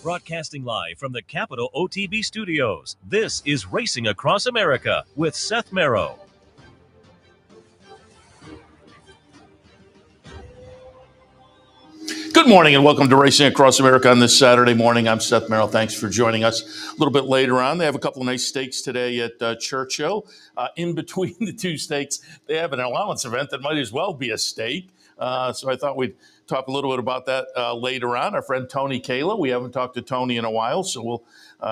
Broadcasting live from the Capital OTB studios, this is Racing Across America with Seth Merrow. Good morning and welcome to Racing Across America on this Saturday morning. I'm Seth Merrow. Thanks for joining us. A little bit later on, they have a couple of nice steaks today at Churchill. In between the two steaks, they have an allowance event that might as well be a steak. So I thought we'd talk a little bit about that later on. Our friend Tony Calo, we haven't talked to Tony in a while, so we'll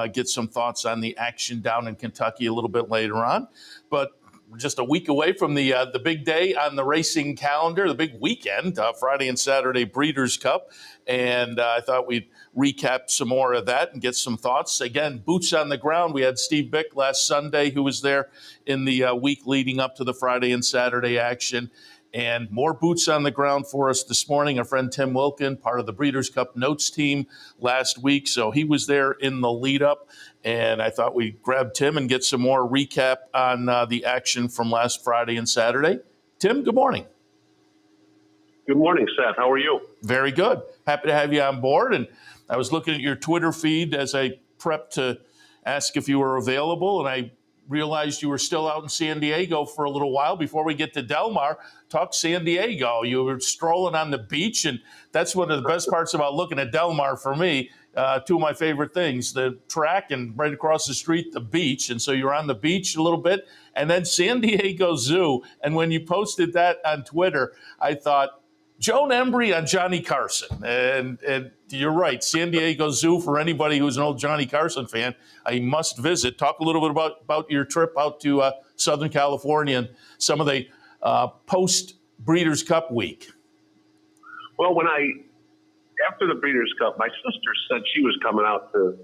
get some thoughts on the action down in Kentucky a little bit later on. But we're just a week away from the big day on the racing calendar, the big weekend, Friday and Saturday Breeders' Cup. And I thought we'd recap some more of that and get some thoughts. Again, boots on the ground. We had Steve Bick last Sunday, who was there in the week leading up to the Friday and Saturday action. And more boots on the ground for us this morning. Our friend Tim Wilkin, part of the Breeders' Cup Notes team last week. So he was there in the lead up. And I thought we'd grab Tim and get some more recap on the action from last Friday and Saturday. Tim, good morning. Good morning, Seth. How are you? Very good. Happy to have you on board. And I was looking at your Twitter feed as I prepped to ask if you were available. And I realized you were still out in San Diego for a little while. Before we get to Del Mar, talk San Diego. You were strolling on the beach, and that's one of the best parts about looking at Del Mar for me. Two of my favorite things, the track and right across the street, the beach. And so you're on the beach a little bit, and then San Diego Zoo. And when you posted that on Twitter, I thought, Joan Embry on Johnny Carson. And you're right, San Diego Zoo, for anybody who's an old Johnny Carson fan, I must visit. Talk a little bit about your trip out to Southern California and some of the post-Breeders' Cup week. Well, after the Breeders' Cup, my sister said she was coming out to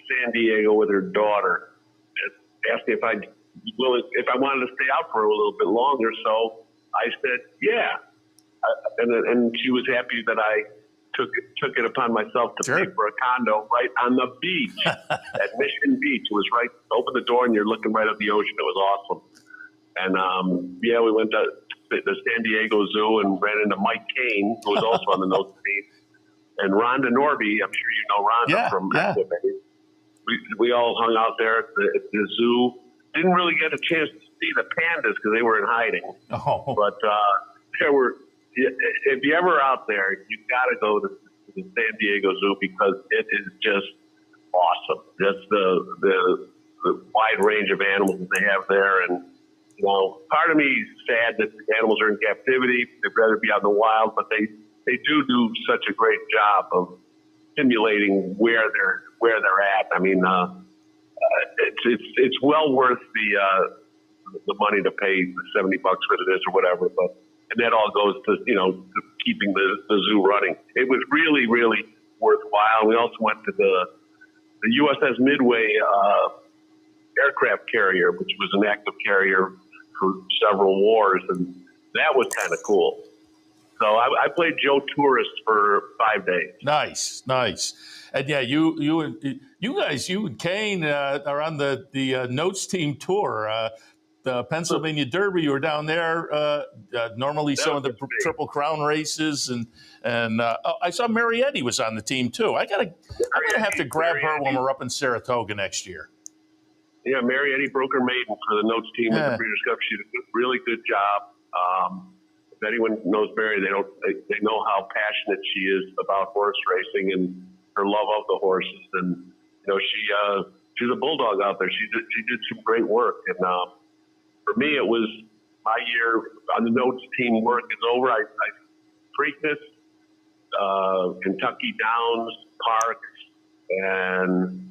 San Diego with her daughter. Asked me if I wanted to stay out for a little bit longer. So I said, yeah. And she was happy that I took it upon myself to pay for a condo right on the beach at Mission Beach. It was right, open the door and you're looking right at the ocean. It was awesome. And we went to the San Diego Zoo and ran into Mike Kane, who was also on the notes team, and Rhonda Norby. I'm sure you know Rhonda from Aquababy. We all hung out there at the zoo. Didn't really get a chance to see the pandas because they were in hiding. Oh. But there were. If you're ever out there, you got to go to the San Diego Zoo because it is just awesome. Just the wide range of animals that they have there. And, part of me is sad that the animals are in captivity. They'd rather be out in the wild, but they do such a great job of stimulating where they're at. I mean, it's well worth the money to pay the $70 what it is or whatever, but. And that all goes to, to keeping the zoo running. It was really, really worthwhile. We also went to the USS Midway aircraft carrier, which was an active carrier for several wars, and that was kind of cool. So I played Joe Tourist for 5 days. Nice. And yeah, you and Kane are on the Notes team tour. The Pennsylvania Derby, you were down there. Normally, some of the Triple Crown races, and I saw Marietti was on the team too. I'm gonna have to grab her when we're up in Saratoga next year. Yeah, Marietti broke her maiden for the Notes team at the Breeders' Cup. She did a really good job. If anyone knows Mary, they know how passionate she is about horse racing and her love of the horses. And she's a bulldog out there. She did some great work. And for me, it was my year on the Notes team work is over. I Preakness, Kentucky Downs, Parks, and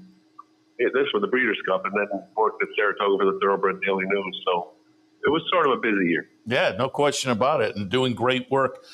this was the Breeders' Cup, and then worked at Saratoga for the Thoroughbred Daily News. So it was sort of a busy year. Yeah, no question about it, and doing great work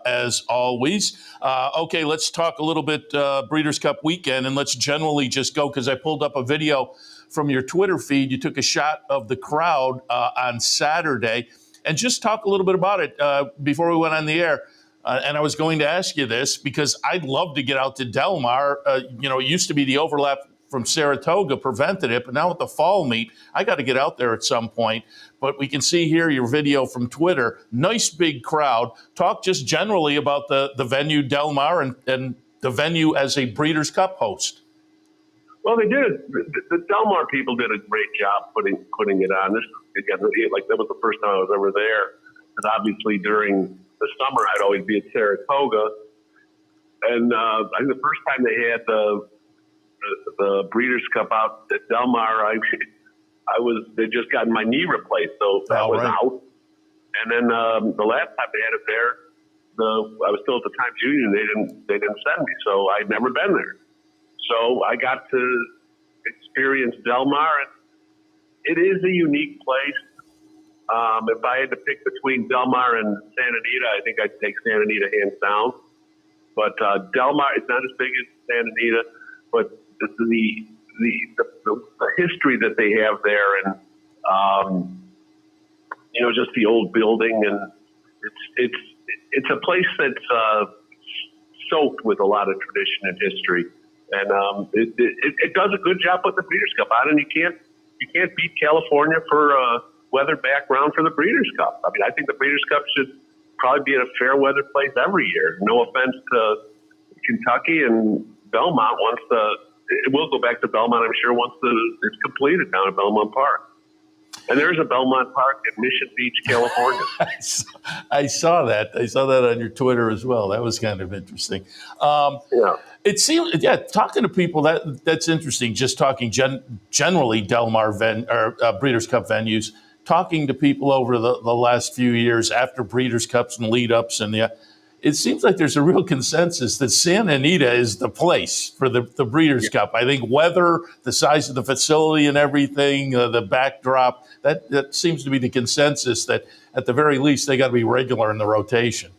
as always. Okay, let's talk a little bit Breeders' Cup weekend, and let's generally just go, because I pulled up a video from your Twitter feed. You took a shot of the crowd on Saturday, and just talk a little bit about it before we went on the air. And I was going to ask you this because I'd love to get out to Del Mar. It used to be the overlap from Saratoga prevented it, but now with the fall meet, I got to get out there at some point. But we can see here your video from Twitter. Nice big crowd. Talk just generally about the venue, Del Mar, and the venue as a Breeders' Cup host. Well, they did. The Del Mar people did a great job putting it on. This again, like that was the first time I was ever there. Because obviously during the summer I'd always be at Saratoga, and I think the first time they had the Breeders' Cup out at Del Mar, they just gotten my knee replaced, so that was out. And then the last time they had it there, I was still at the Times Union. They didn't send me, so I'd never been there. So I got to experience Del Mar, and it is a unique place. If I had to pick between Del Mar and Santa Anita, I think I'd take Santa Anita hands down. But Del Mar, it's not as big as Santa Anita, but the history that they have there, and just the old building, and it's a place that's soaked with a lot of tradition and history. And it does a good job with the Breeders' Cup on, and you can't beat California for a weather background for the Breeders' Cup. I mean, I think the Breeders' Cup should probably be at a fair weather place every year. No offense to Kentucky and Belmont. It will go back to Belmont, I'm sure, once it's completed down at Belmont Park. And there's a Belmont Park in Mission Beach, California. I saw that. I saw that on your Twitter as well. That was kind of interesting. Yeah. It seems, talking to people, that's interesting. Just talking generally Del Mar Breeders' Cup venues, talking to people over the last few years after Breeders' Cups and lead-ups, and it seems like there's a real consensus that Santa Anita is the place for the Breeders' Cup. I think weather, the size of the facility and everything, the backdrop, that seems to be the consensus that at the very least they got to be regular in the rotation.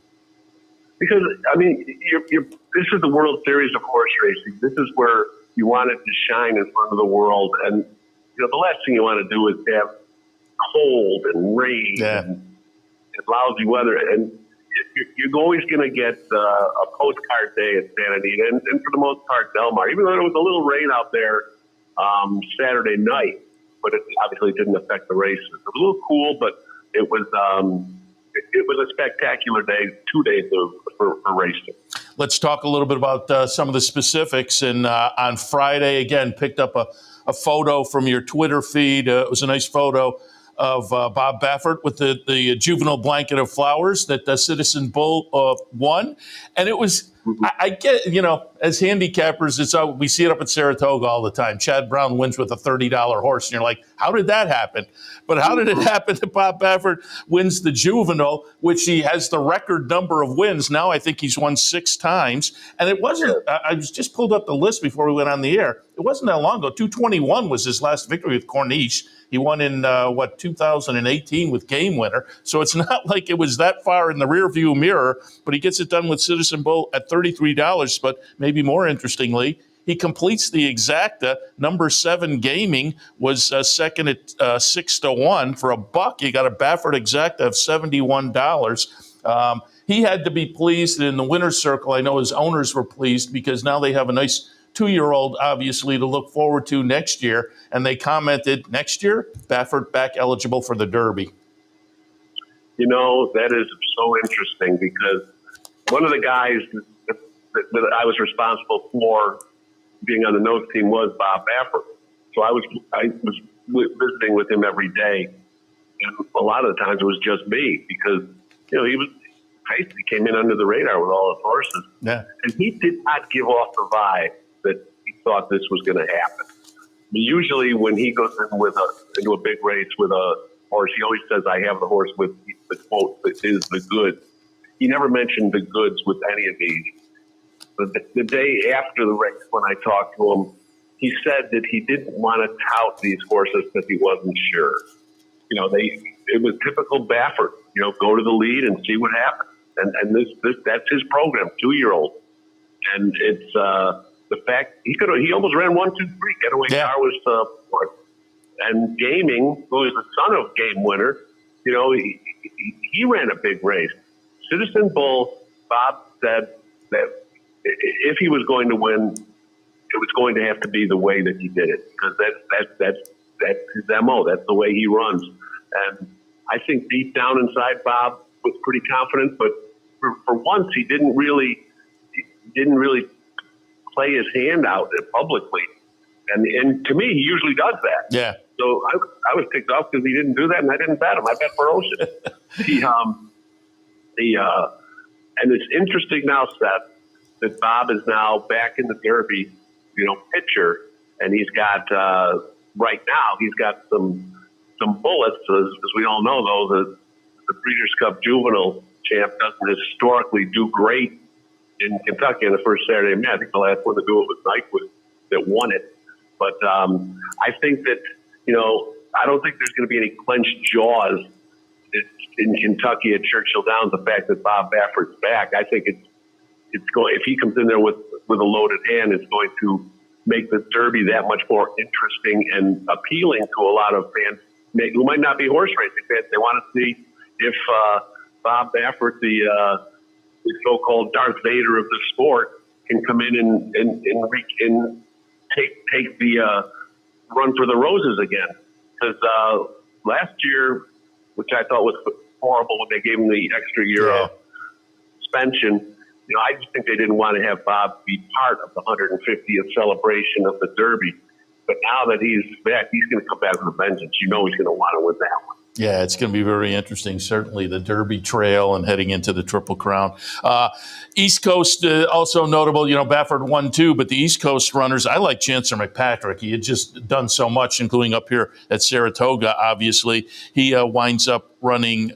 Because, I mean, this is the World Series of horse racing. This is where you want it to shine in front of the world. And, the last thing you want to do is have cold and rain and lousy weather. And you're always going to get a postcard day at Santa Anita, and for the most part, Del Mar. Even though there was a little rain out there Saturday night, but it obviously didn't affect the races. It was a little cool, but it was a spectacular day, 2 days for racing. Let's talk a little bit about some of the specifics. And on Friday, again, picked up a photo from your Twitter feed. It was a nice photo of Bob Baffert with the juvenile blanket of flowers that Citizen Bull won. And it was, I get, as handicappers, we see it up at Saratoga all the time. Chad Brown wins with a $30 horse. And you're like, how did that happen? But how did it happen that Bob Baffert wins the juvenile, which he has the record number of wins? Now I think he's won 6 times. And it wasn't, I just pulled up the list before we went on the air. It wasn't that long ago. 221 was his last victory with Corniche. He won in, 2018 with Game Winner. So it's not like it was that far in the rearview mirror, but he gets it done with Citizen Bull at $33. But maybe more interestingly, he completes the exacta. Number 7 Gaming was second at 6-1. For $1, you got a Baffert exacta of $71. He had to be pleased. In the winner's circle, I know his owners were pleased because now they have a nice 2-year-old, obviously, to look forward to next year. And they commented, next year, Baffert back eligible for the Derby. That is so interesting because one of the guys that I was responsible for being on the nose team was Bob Baffert. So I was visiting with him every day. And a lot of the times it was just me because, he was basically came in under the radar with all his horses. Yeah. And he did not give off the vibe that he thought this was going to happen. Usually when he goes into a big race with a horse, he always says, I have the horse with the quote that is the goods. He never mentioned the goods with any of these. But the day after the race, when I talked to him, he said that he didn't want to tout these horses because he wasn't sure. It was typical Baffert, go to the lead and see what happens. And that's his program, 2-year-old. And it's the fact he almost ran 1, 2, 3. Getaway car was fourth. And Gaming, who is the son of Game Winner, he ran a big race. Citizen Bull, Bob said that if he was going to win, it was going to have to be the way that he did it because that's his MO. That's the way he runs. And I think deep down inside, Bob was pretty confident, but for once he didn't really play his hand out publicly. And to me, he usually does that. Yeah. So I was ticked off because he didn't do that, and I didn't bet him. I bet ferocious. And it's interesting now, Seth, that Bob is now back in the Derby, picture, and he's got right now he's got some bullets. As we all know, though, the Breeders' Cup Juvenile champ doesn't historically do great in Kentucky on the first Saturday of May. I think the last one to do it was Nyquist that won it. But I think that, I don't think there's going to be any clenched jaws in Kentucky at Churchill Downs. The fact that Bob Baffert's back, I think it's going. If he comes in there with a loaded hand, it's going to make the Derby that much more interesting and appealing to a lot of fans who might not be horse racing fans. They want to see if Bob Baffert, the so-called Darth Vader of the sport, can come in and take the run for the roses again. Because last year, which I thought was horrible when they gave him the extra year of suspension, I just think they didn't want to have Bob be part of the 150th celebration of the Derby. But now that he's back, he's going to come back with a vengeance. He's going to want to win that one. Yeah, it's going to be very interesting. Certainly the Derby Trail and heading into the Triple Crown. East Coast, also notable, Baffert won too, but the East Coast runners, I like Chancellor McPatrick. He had just done so much, including up here at Saratoga, obviously. He winds up running,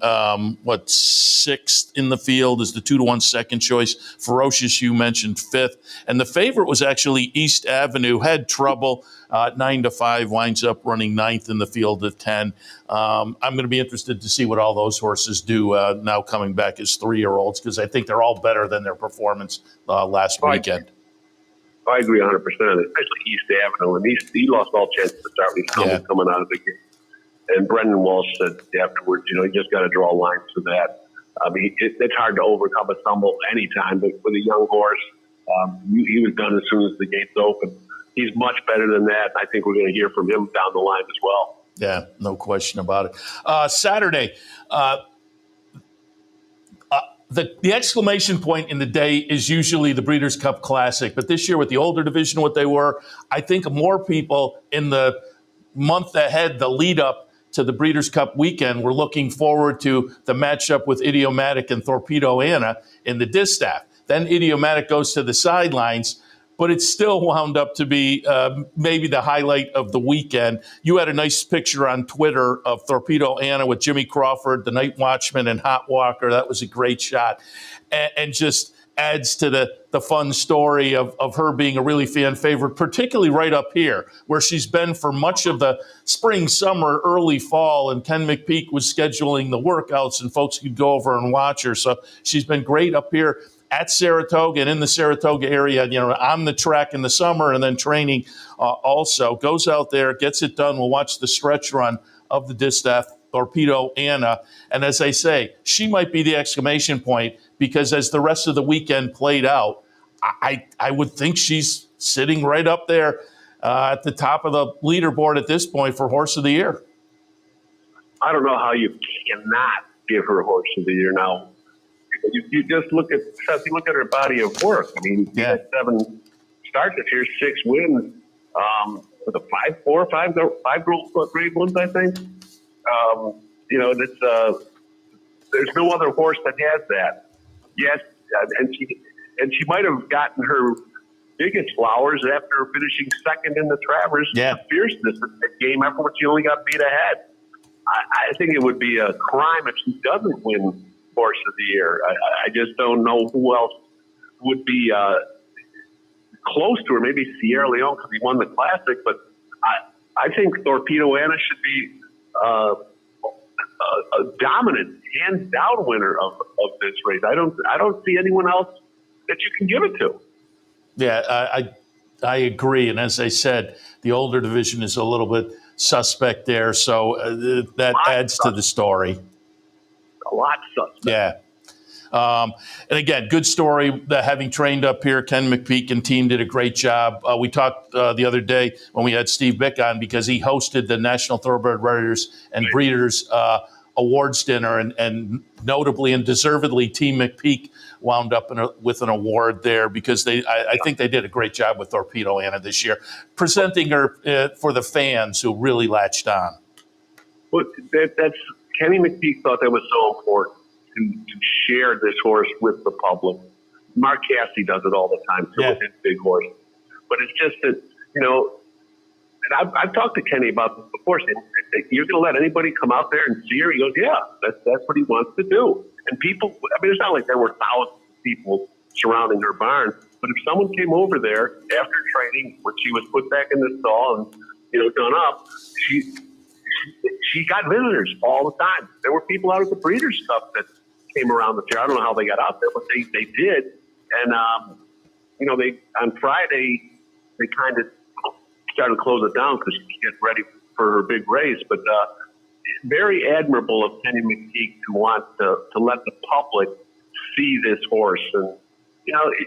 sixth in the field is the 2-1 second choice. Ferocious, you mentioned fifth. And the favorite was actually East Avenue, had trouble. 9-5, winds up running ninth in the field of 10. I'm going to be interested to see what all those horses do now coming back as 3-year-olds, because I think they're all better than their performance last weekend. I agree 100%, especially East Avenue. And he lost all chances to start with coming out of the game. And Brendan Walsh said afterwards, you just got to draw lines to that. I mean, it's hard to overcome a stumble anytime, but with a young horse, he was done as soon as the gates opened. He's much better than that. I think we're going to hear from him down the line as well. Yeah, no question about it. Saturday, the exclamation point in the day is usually the Breeders' Cup Classic. But this year with the older division, what they were, I think more people in the month ahead, the lead up to the Breeders' Cup weekend, were looking forward to the matchup with Idiomatic and Torpedo Anna in the distaff. Then Idiomatic goes to the sidelines, but it still wound up to be maybe the highlight of the weekend. You had a nice picture on Twitter of Torpedo Anna with Jimmy Crawford, the Night Watchman, and Hot Walker. That was a great shot, and just adds to the fun story of her being a really fan favorite, particularly right up here, where she's been for much of the spring, summer, early fall, and Ken McPeak was scheduling the workouts, and folks could go over and watch her. So she's been great up here at Saratoga and in the Saratoga area, on the track in the summer and then training also. Goes out there, gets it done. We'll watch the stretch run of the distaff, Torpedo Anna. And as I say, she might be the exclamation point, because as the rest of the weekend played out, I would think she's sitting right up there at the top of the leaderboard at this point for Horse of the Year. I don't know how you cannot give her Horse of the Year now. You just look at her body of work. I mean, she had 7 starts this year, 6 wins, with a 5 grade ones, I think. There's no other horse that has that. Yes, and she might have gotten her biggest flowers after finishing second in the Travers. Yeah. The fierceness of the game afterwards, she only got beat ahead. I think it would be a crime if she doesn't win Horse of the Year. I just don't know who else would be close to her. Maybe Sierra Leone, because he won the Classic, but I think Torpedo Anna should be a dominant, hands down winner of this race. I don't see anyone else that you can give it to. Yeah, I agree. And as I said, the older division is a little bit suspect there, so that adds to the story. A lot suspect. Yeah. And again, good story that having trained up here, Ken McPeak and team did a great job. We talked the other day when we had Steve Bick on, because he hosted the National Thoroughbred Writers and Breeders awards dinner, and notably and deservedly, Team McPeak wound up with an award there because I think they did a great job with Torpedo Anna this year, presenting her for the fans who really latched on. Well, that's Kenny McPeak thought that was so important to share this horse with the public. Mark Cassidy does it all the time too with his big horse. But it's just that, and I've talked to Kenny about this before, saying, you're going to let anybody come out there and see her? He goes, yeah, that's what he wants to do. And people, it's not like there were thousands of people surrounding her barn, but if someone came over there after training, when she was put back in the stall and, done up, she got visitors all the time. There were people out at the Breeders' Cup that came around the fair. I don't know how they got out there, but they did. And, they on Friday, they kind of started to close it down because she get ready for her big race. But very admirable of Kenny McPeak to want to let the public see this horse. And,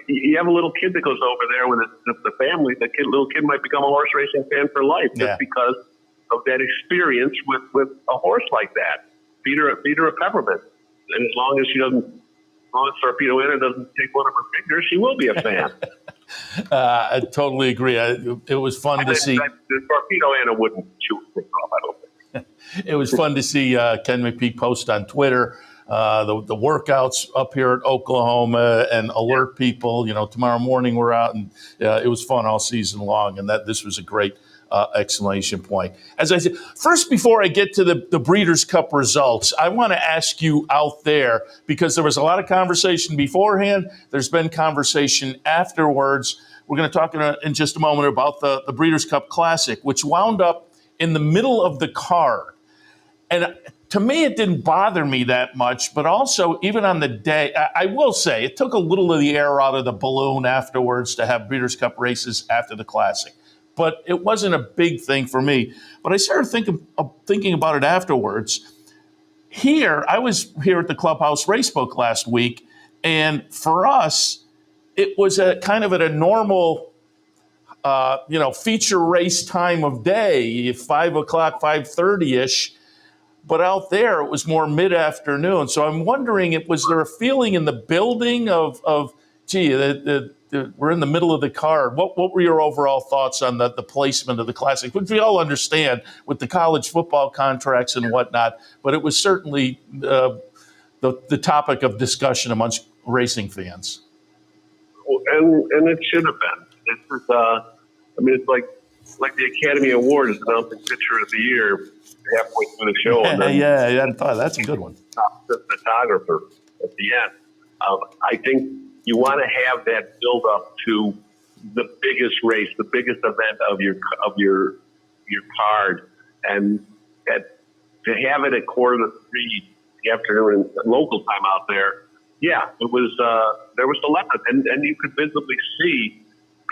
you have a little kid that goes over there with the family. Little kid might become a horse racing fan for life just because of that experience with a horse like that. Feed her a peppermint. And as long as Torpedo Anna doesn't take one of her fingers, she will be a fan. I totally agree. It was fun to see. Torpedo Anna wouldn't shoot the off, I don't think. It was fun to see Ken McPeak post on Twitter the workouts up here at Oklahoma and alert people. Tomorrow morning we're out, and it was fun all season long. And this was a great exclamation point. As I said, first, before I get to the Breeders' Cup results, I want to ask you out there, because there was a lot of conversation beforehand. There's been conversation afterwards. We're going to talk in just a moment about the Breeders' Cup Classic, which wound up in the middle of the card. And to me, it didn't bother me that much, but also even on the day, I will say it took a little of the air out of the balloon afterwards to have Breeders' Cup races after the Classic. But it wasn't a big thing for me. But I started thinking about it afterwards. I was here at the Clubhouse Racebook last week, and for us, it was kind of at a normal, feature race time of day, 5 o'clock, 5:30-ish. But out there, it was more mid-afternoon. So I'm wondering, was there a feeling in the building of we're in the middle of the card? What were your overall thoughts on the placement of the Classic, which we all understand with the college football contracts and whatnot, but it was certainly the topic of discussion amongst racing fans. And it should have been. It's like the Academy Award is announcing Pitcher of the Year halfway through the show. And then I hadn't thought. That's a good one. The photographer at the end. I think you want to have that build up to the biggest race, the biggest event of your card, and to have it at 2:45 in the afternoon local time out there. Yeah, it was. There was dilemma, and you could visibly see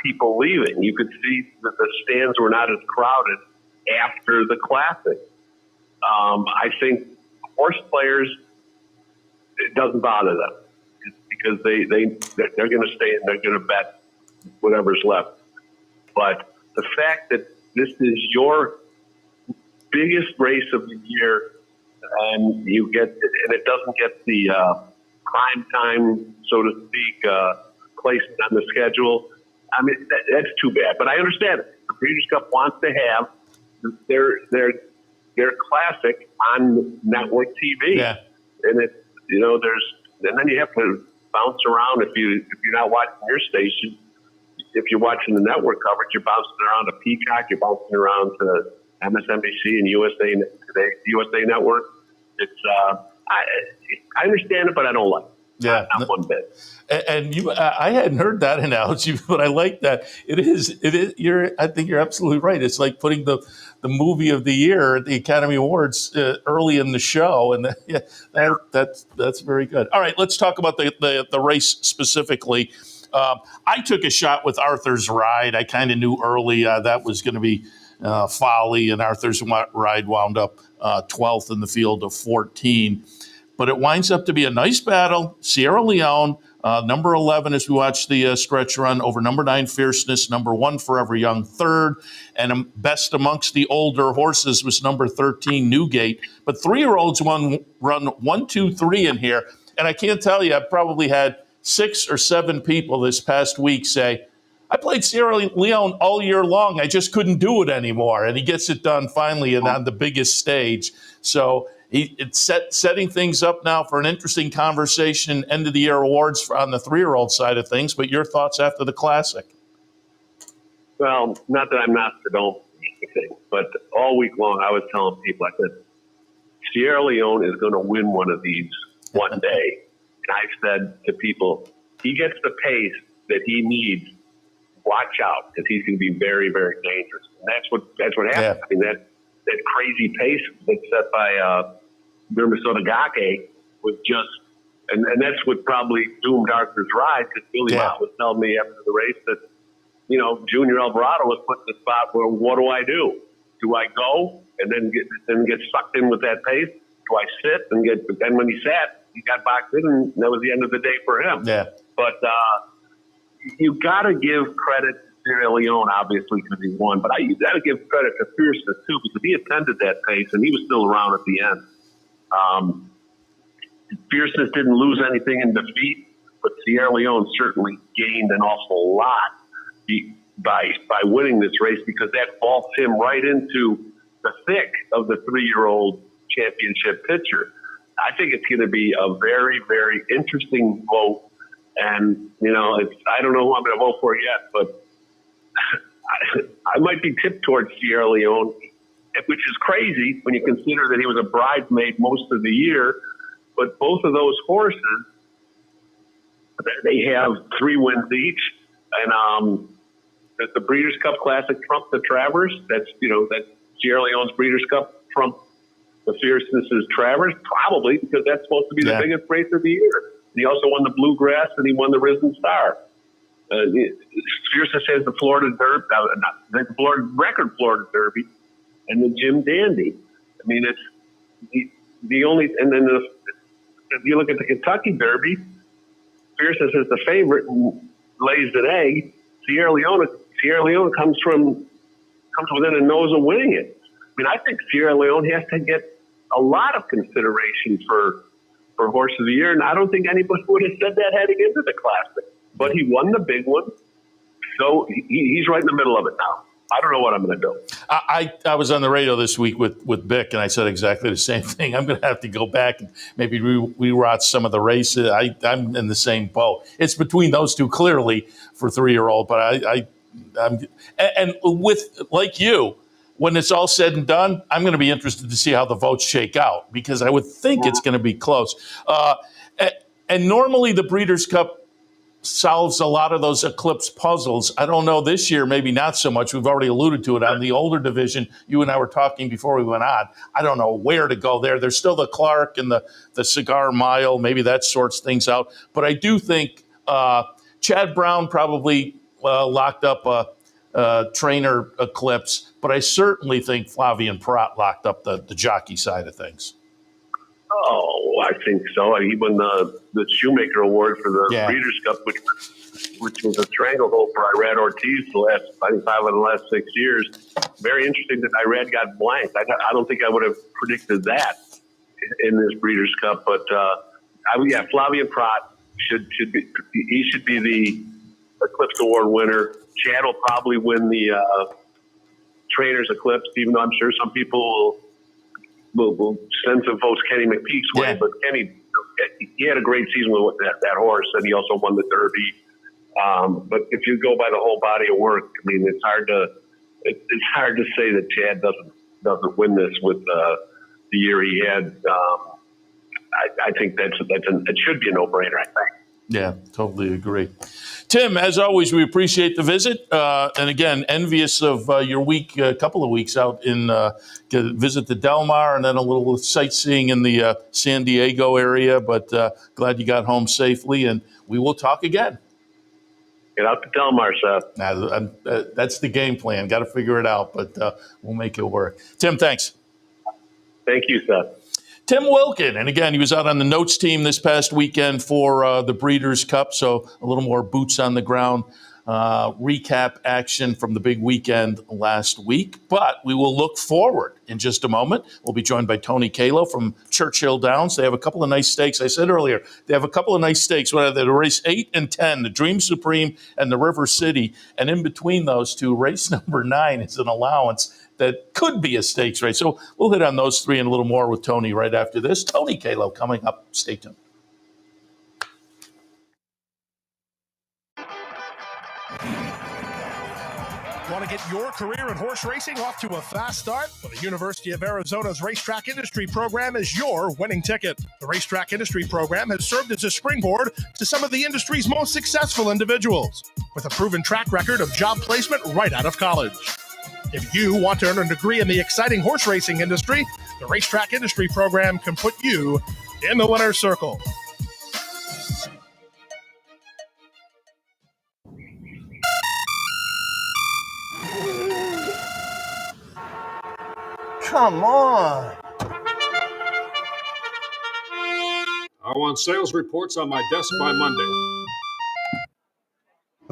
people leaving. You could see that the stands were not as crowded after the Classic. I think horse players, it doesn't bother them because they're going to stay and they're going to bet whatever's left. But the fact that this is your biggest race of the year, and it doesn't get the prime time, so to speak, placement on the schedule. That's too bad. But I understand it. The Breeders' Cup wants to have their Classic on network TV, and and then you have to bounce around if you're not watching your station. If you're watching the network coverage, you're bouncing around to Peacock, you're bouncing around to MSNBC and USA Today, USA Network. It's I understand it, but I don't like it. Yeah, not one bit. And I hadn't heard that analogy, but I like that. It is. I think you're absolutely right. It's like putting the movie of the year at the Academy Awards early in the show, and that's very good. All right, let's talk about the race specifically. I took a shot with Arthur's Ride. I kind of knew early that was going to be folly, and Arthur's Ride wound up 12th in the field of 14. But it winds up to be a nice battle. Sierra Leone, Number 11, as we watch the stretch run, over number 9, Fierceness, number 1, Forever Young, third, and best amongst the older horses was number 13, Newgate. But 3-year-olds run 1, 2, 3 in here, and I can't tell you, I've probably had 6 or 7 people this past week say, I played Sierra Leone all year long. I just couldn't do it anymore. And he gets it done finally and on the biggest stage. So it's setting things up now for an interesting conversation, end of the year awards on the 3-year-old side of things. But your thoughts after the Classic? Well, not that I'm not Sedona, but all week long I was telling people, I said, Sierra Leone is going to win one of these one day. And I said to people, he gets the pace that he needs. Watch out, because he's going to be very, very dangerous. And that's what happened. Yeah. I mean, that crazy pace that's set by Minnesota Gake was just, and that's what probably doomed Arthur's ride, because Billy Mott was telling me after the race that, Junior Alvarado was put in the spot where, what do I do? Do I go and then get sucked in with that pace? Do I sit and but then when he sat, he got boxed in, and that was the end of the day for him. Yeah. But you got to give credit to Sierra Leone, obviously, because he won. But you got to give credit to Fierceness, too, because he attended that pace, and he was still around at the end. Fierceness didn't lose anything in defeat, but Sierra Leone certainly gained an awful lot by winning this race, because that vaults him right into the thick of the 3-year-old championship picture. I think it's going to be a very, very interesting vote. And, I don't know who I'm going to vote for yet, but I might be tipped towards Sierra Leone, which is crazy when you consider that he was a bridesmaid most of the year. But both of those horses, they have 3 wins each. And the Breeders' Cup Classic trump the Travers. That's Sierra Leone's Breeders' Cup trump the Fierceness's Travers, probably, because that's supposed to be the biggest race of the year. He also won the Bluegrass, and he won the Risen Star. Fierceness has the Florida Derby, the record Florida Derby, and the Jim Dandy. I mean, it's the only. And then if you look at the Kentucky Derby, Fierceness is the favorite and lays an egg. Sierra Leone comes within a nose of winning it. I mean, I think Sierra Leone has to get a lot of consideration for Horse of the Year, and I don't think anybody would have said that heading into the Classic. But he won the big one, so he's right in the middle of it now. I don't know what I'm going to do. I was on the radio this week with Bick, and I said exactly the same thing. I'm going to have to go back and maybe rewatch some of the races. I'm in the same boat. It's between those two, clearly, for 3-year-old. But I'm with, like you, when it's all said and done, I'm going to be interested to see how the votes shake out, because I would think it's going to be close. And normally the Breeders' Cup solves a lot of those Eclipse puzzles. I don't know this year, maybe not so much. We've already alluded to it on the older division. You and I were talking before we went on. I don't know where to go there. There's still the Clark and the Cigar Mile. Maybe that sorts things out. But I do think Chad Brown probably locked up a trainer Eclipse, but I certainly think Flavien Prat locked up the jockey side of things. Oh, I think so. He won the Shoemaker Award for the Breeders' Cup, which was a stranglehold for Irad Ortiz the last, I think, 5 of the last 6 years. Very interesting that Irad got blanked. I don't think I would have predicted that in this Breeders' Cup. But Flavien Prat should be the Eclipse Award winner. Chad will probably win the Trainers Eclipse, even though I'm sure some people will send some votes Kenny McPeak's way. Yeah. But Kenny, he had a great season with that horse, and he also won the Derby. But if you go by the whole body of work, I mean, it's hard to say that Chad doesn't win this with the year he had. I think it should be a no-brainer, I think. Yeah, totally agree. Tim, as always, we appreciate the visit. And again, envious of your week, a couple of weeks out in visit the Del Mar and then a little sightseeing in the San Diego area. But glad you got home safely, and we will talk again. Get out to Del Mar, Seth. That's the game plan. Got to figure it out, but we'll make it work. Tim, thanks. Thank you, Seth. Tim Wilkin. And again, he was out on the notes team this past weekend for the Breeders' Cup, so a little more boots on the ground recap action from the big weekend last week. But we will look forward in just a moment. We'll be joined by Tony Calo from Churchill Downs. They have a couple of nice stakes. I said earlier, they have a couple of nice stakes. They race 8 and 10, the Dream Supreme and the River City. And in between those two, race number 9 is an allowance that could be a stakes race. So we'll hit on those 3 and a little more with Tony right after this. Tony Calo coming up. Stay tuned. Want to get your career in horse racing off to a fast start? Well, the University of Arizona's Racetrack Industry Program is your winning ticket. The Racetrack Industry Program has served as a springboard to some of the industry's most successful individuals, with a proven track record of job placement right out of college. If you want to earn a degree in the exciting horse racing industry, the Racetrack Industry Program can put you in the winner's circle. Come on. I want sales reports on my desk by Monday.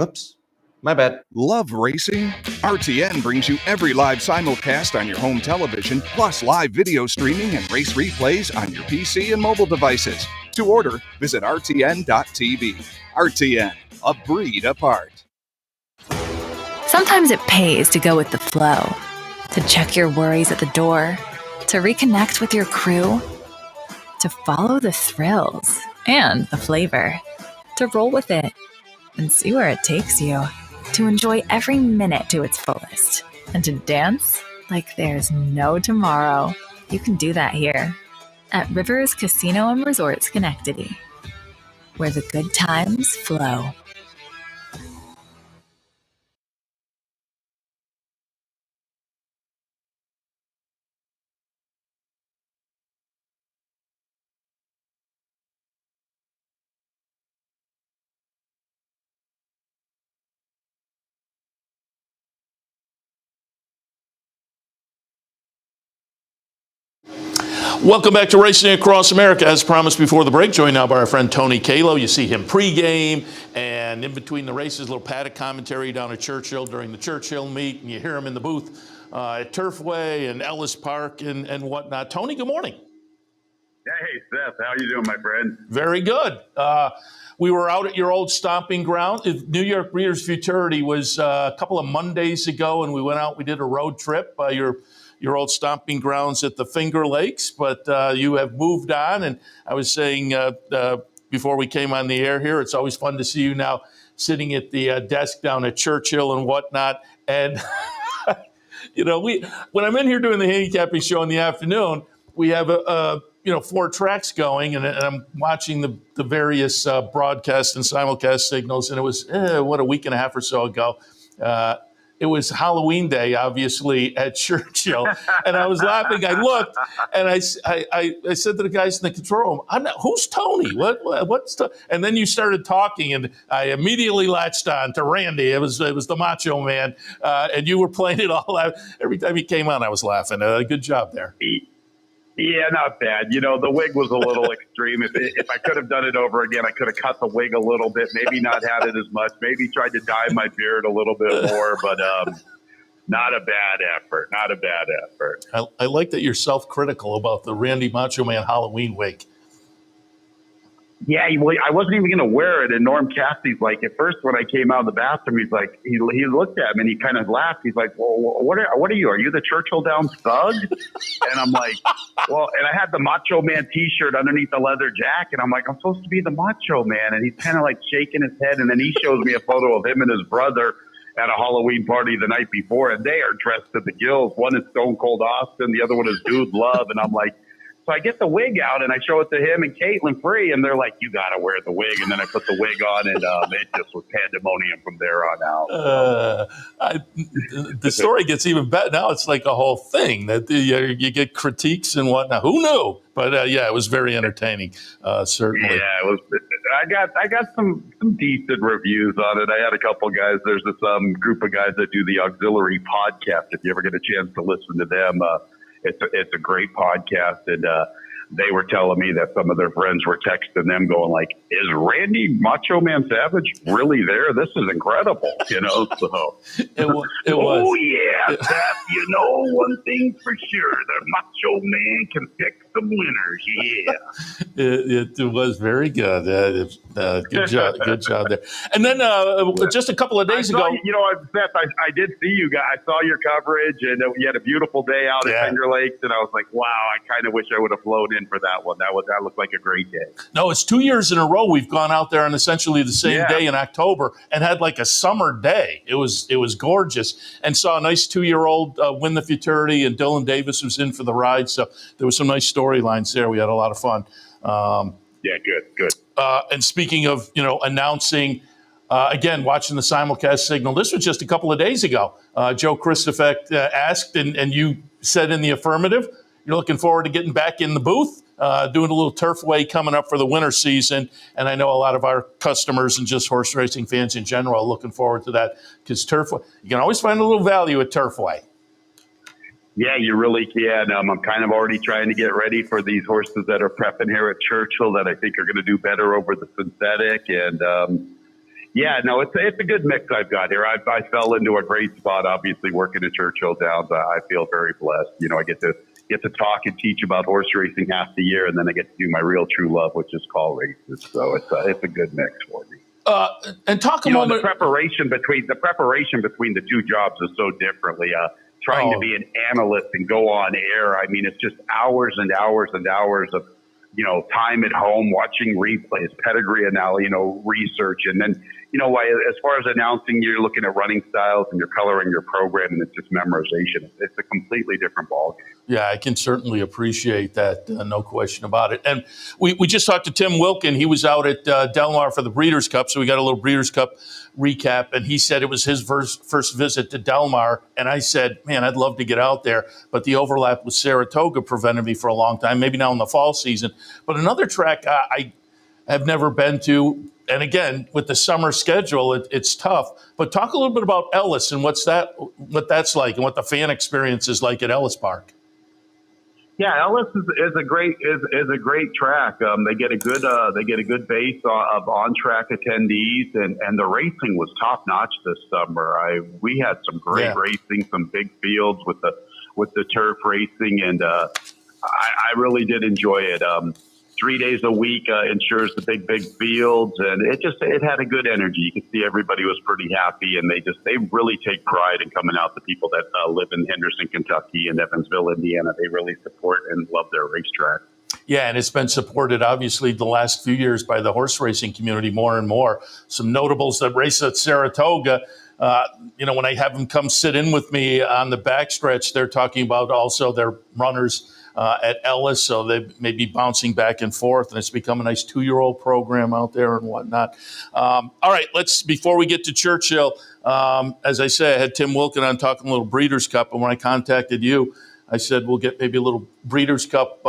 Oops. My bad. Love racing? RTN brings you every live simulcast on your home television, plus live video streaming and race replays on your PC and mobile devices. To order, visit rtn.tv. RTN, a breed apart. Sometimes it pays to go with the flow, to check your worries at the door, to reconnect with your crew, to follow the thrills and the flavor, to roll with it and see where it takes you, to enjoy every minute to its fullest, and to dance like there's no tomorrow. You can do that here at Rivers Casino and Resort Schenectady, where the good times flow. Welcome back to Racing Across America. As promised before the break, joined now by our friend Tony Calo. You see him pregame and in between the races, a little paddock commentary down at Churchill during the Churchill meet, and you hear him in the booth at Turfway and Ellis Park and whatnot. Tony, good morning. Hey, Seth. How you doing, my friend? Very good. We were out at your old stomping ground. New York Breeders' Futurity was a couple of Mondays ago, and we went out. We did a road trip by your old stomping grounds at the Finger Lakes, but you have moved on. And I was saying before we came on the air here, it's always fun to see you now sitting at the desk down at Churchill and whatnot. And, when I'm in here doing the handicapping show in the afternoon, we have 4 tracks going, and I'm watching the various broadcast and simulcast signals. And it was, a week and a half or so ago. It was Halloween day, obviously, at Churchill. And I was laughing. I looked, and I said to the guys in the control room, who's Tony? What's And then you started talking, and I immediately latched on to Randy. It was the Macho Man, and you were playing it all out. Every time he came on, I was laughing. Good job there. Yeah, not bad. The wig was a little extreme. If I could have done it over again, I could have cut the wig a little bit, maybe not had it as much, maybe tried to dye my beard a little bit more, but not a bad effort. Not a bad effort. I like that you're self-critical about the Randy Macho Man Halloween wig. Yeah, I wasn't even going to wear it. And Norm Cassidy's like, at first when I came out of the bathroom, he's like, he looked at me and he kind of laughed. He's like, well, what are you? Are you the Churchill Downs thug? And I'm like, well, and I had the Macho Man T-shirt underneath the leather jacket. I'm like, I'm supposed to be the Macho Man. And he's kind of like shaking his head. And then he shows me a photo of him and his brother at a Halloween party the night before. And they are dressed to the gills. One is Stone Cold Austin. The other one is Dude Love. And I'm like, so I get the wig out and I show it to him and Caitlin Free, and they're like, you got to wear the wig. And then I put the wig on, and it just was pandemonium from there on out. The story gets even better. Now it's like a whole thing that you get critiques and whatnot. Who knew? But it was very entertaining, certainly. Yeah, it was. I got some decent reviews on it. I had a couple guys. There's this group of guys that do the Auxiliary podcast. If you ever get a chance to listen to them, it's a great podcast, and they were telling me that some of their friends were texting them going like, is Randy Macho Man Savage really there? This is incredible, so. It was. Oh, yeah, Seth, one thing for sure, the Macho Man can pick some winners, yeah. It was very good. Good job there. And then just a couple of days ago. Seth, I did see you guys. I saw your coverage, and you had a beautiful day out at Finger Lakes, and I was like, wow, I kind of wish I would have flown in for that one. That looked like a great day. No, it's 2 years in a row we've gone out there on essentially the same day in October and had like a summer day. It was gorgeous, and saw a nice 2-year-old win the futurity, and Dylan Davis was in for the ride. So there was some nice storylines there. We had a lot of fun. Good. And speaking of, announcing, again, watching the simulcast signal, this was just a couple of days ago. Joe Christopher asked, and you said in the affirmative, you're looking forward to getting back in the booth, doing a little Turfway coming up for the winter season. And I know a lot of our customers and just horse racing fans in general are looking forward to that, because Turfway, you can always find a little value at Turfway. Yeah, you really can. I'm kind of already trying to get ready for these horses that are prepping here at Churchill that I think are going to do better over the synthetic. And it's a good mix I've got here. I fell into a great spot, obviously working at Churchill Downs. I feel very blessed. I get to talk and teach about horse racing half the year, and then I get to do my real true love, which is call races. So it's a good mix for me. And talk a moment. The preparation between the two jobs is so differently. Trying to be an analyst and go on air. I mean, it's just hours and hours and hours of, time at home, watching replays, pedigree analysis, research. And then, as far as announcing, you're looking at running styles and you're coloring your program, and it's just memorization. It's a completely different ballgame. Yeah, I can certainly appreciate that. No question about it. And we just talked to Tim Wilkin. He was out at Del Mar for the Breeders' Cup, so we got a little Breeders' Cup recap. And he said it was his first visit to Del Mar. And I said, man, I'd love to get out there, but the overlap with Saratoga prevented me for a long time, maybe now in the fall season. But another track I have never been to, and again, with the summer schedule, it's tough. But talk a little bit about Ellis and what that's like, and what the fan experience is like at Ellis Park. Yeah, Ellis is a great track. They get a good base of on track attendees, and the racing was top notch this summer. We had some great racing, some big fields with the turf racing, and I really did enjoy it. 3 days a week ensures the big fields, and it had a good energy. You could see everybody was pretty happy, and they really take pride in coming out. The people that live in Henderson, Kentucky, and Evansville, Indiana, they really support and love their racetrack. Yeah, and it's been supported, obviously, the last few years by the horse racing community more and more. Some notables that race at Saratoga, when I have them come sit in with me on the backstretch, they're talking about also their runners at Ellis, so they may be bouncing back and forth, and it's become a nice 2-year-old program out there and whatnot. All right, before we get to Churchill, as I say, I had Tim Wilkin on talking a little Breeders' Cup, and when I contacted you, I said we'll get maybe a little Breeders' Cup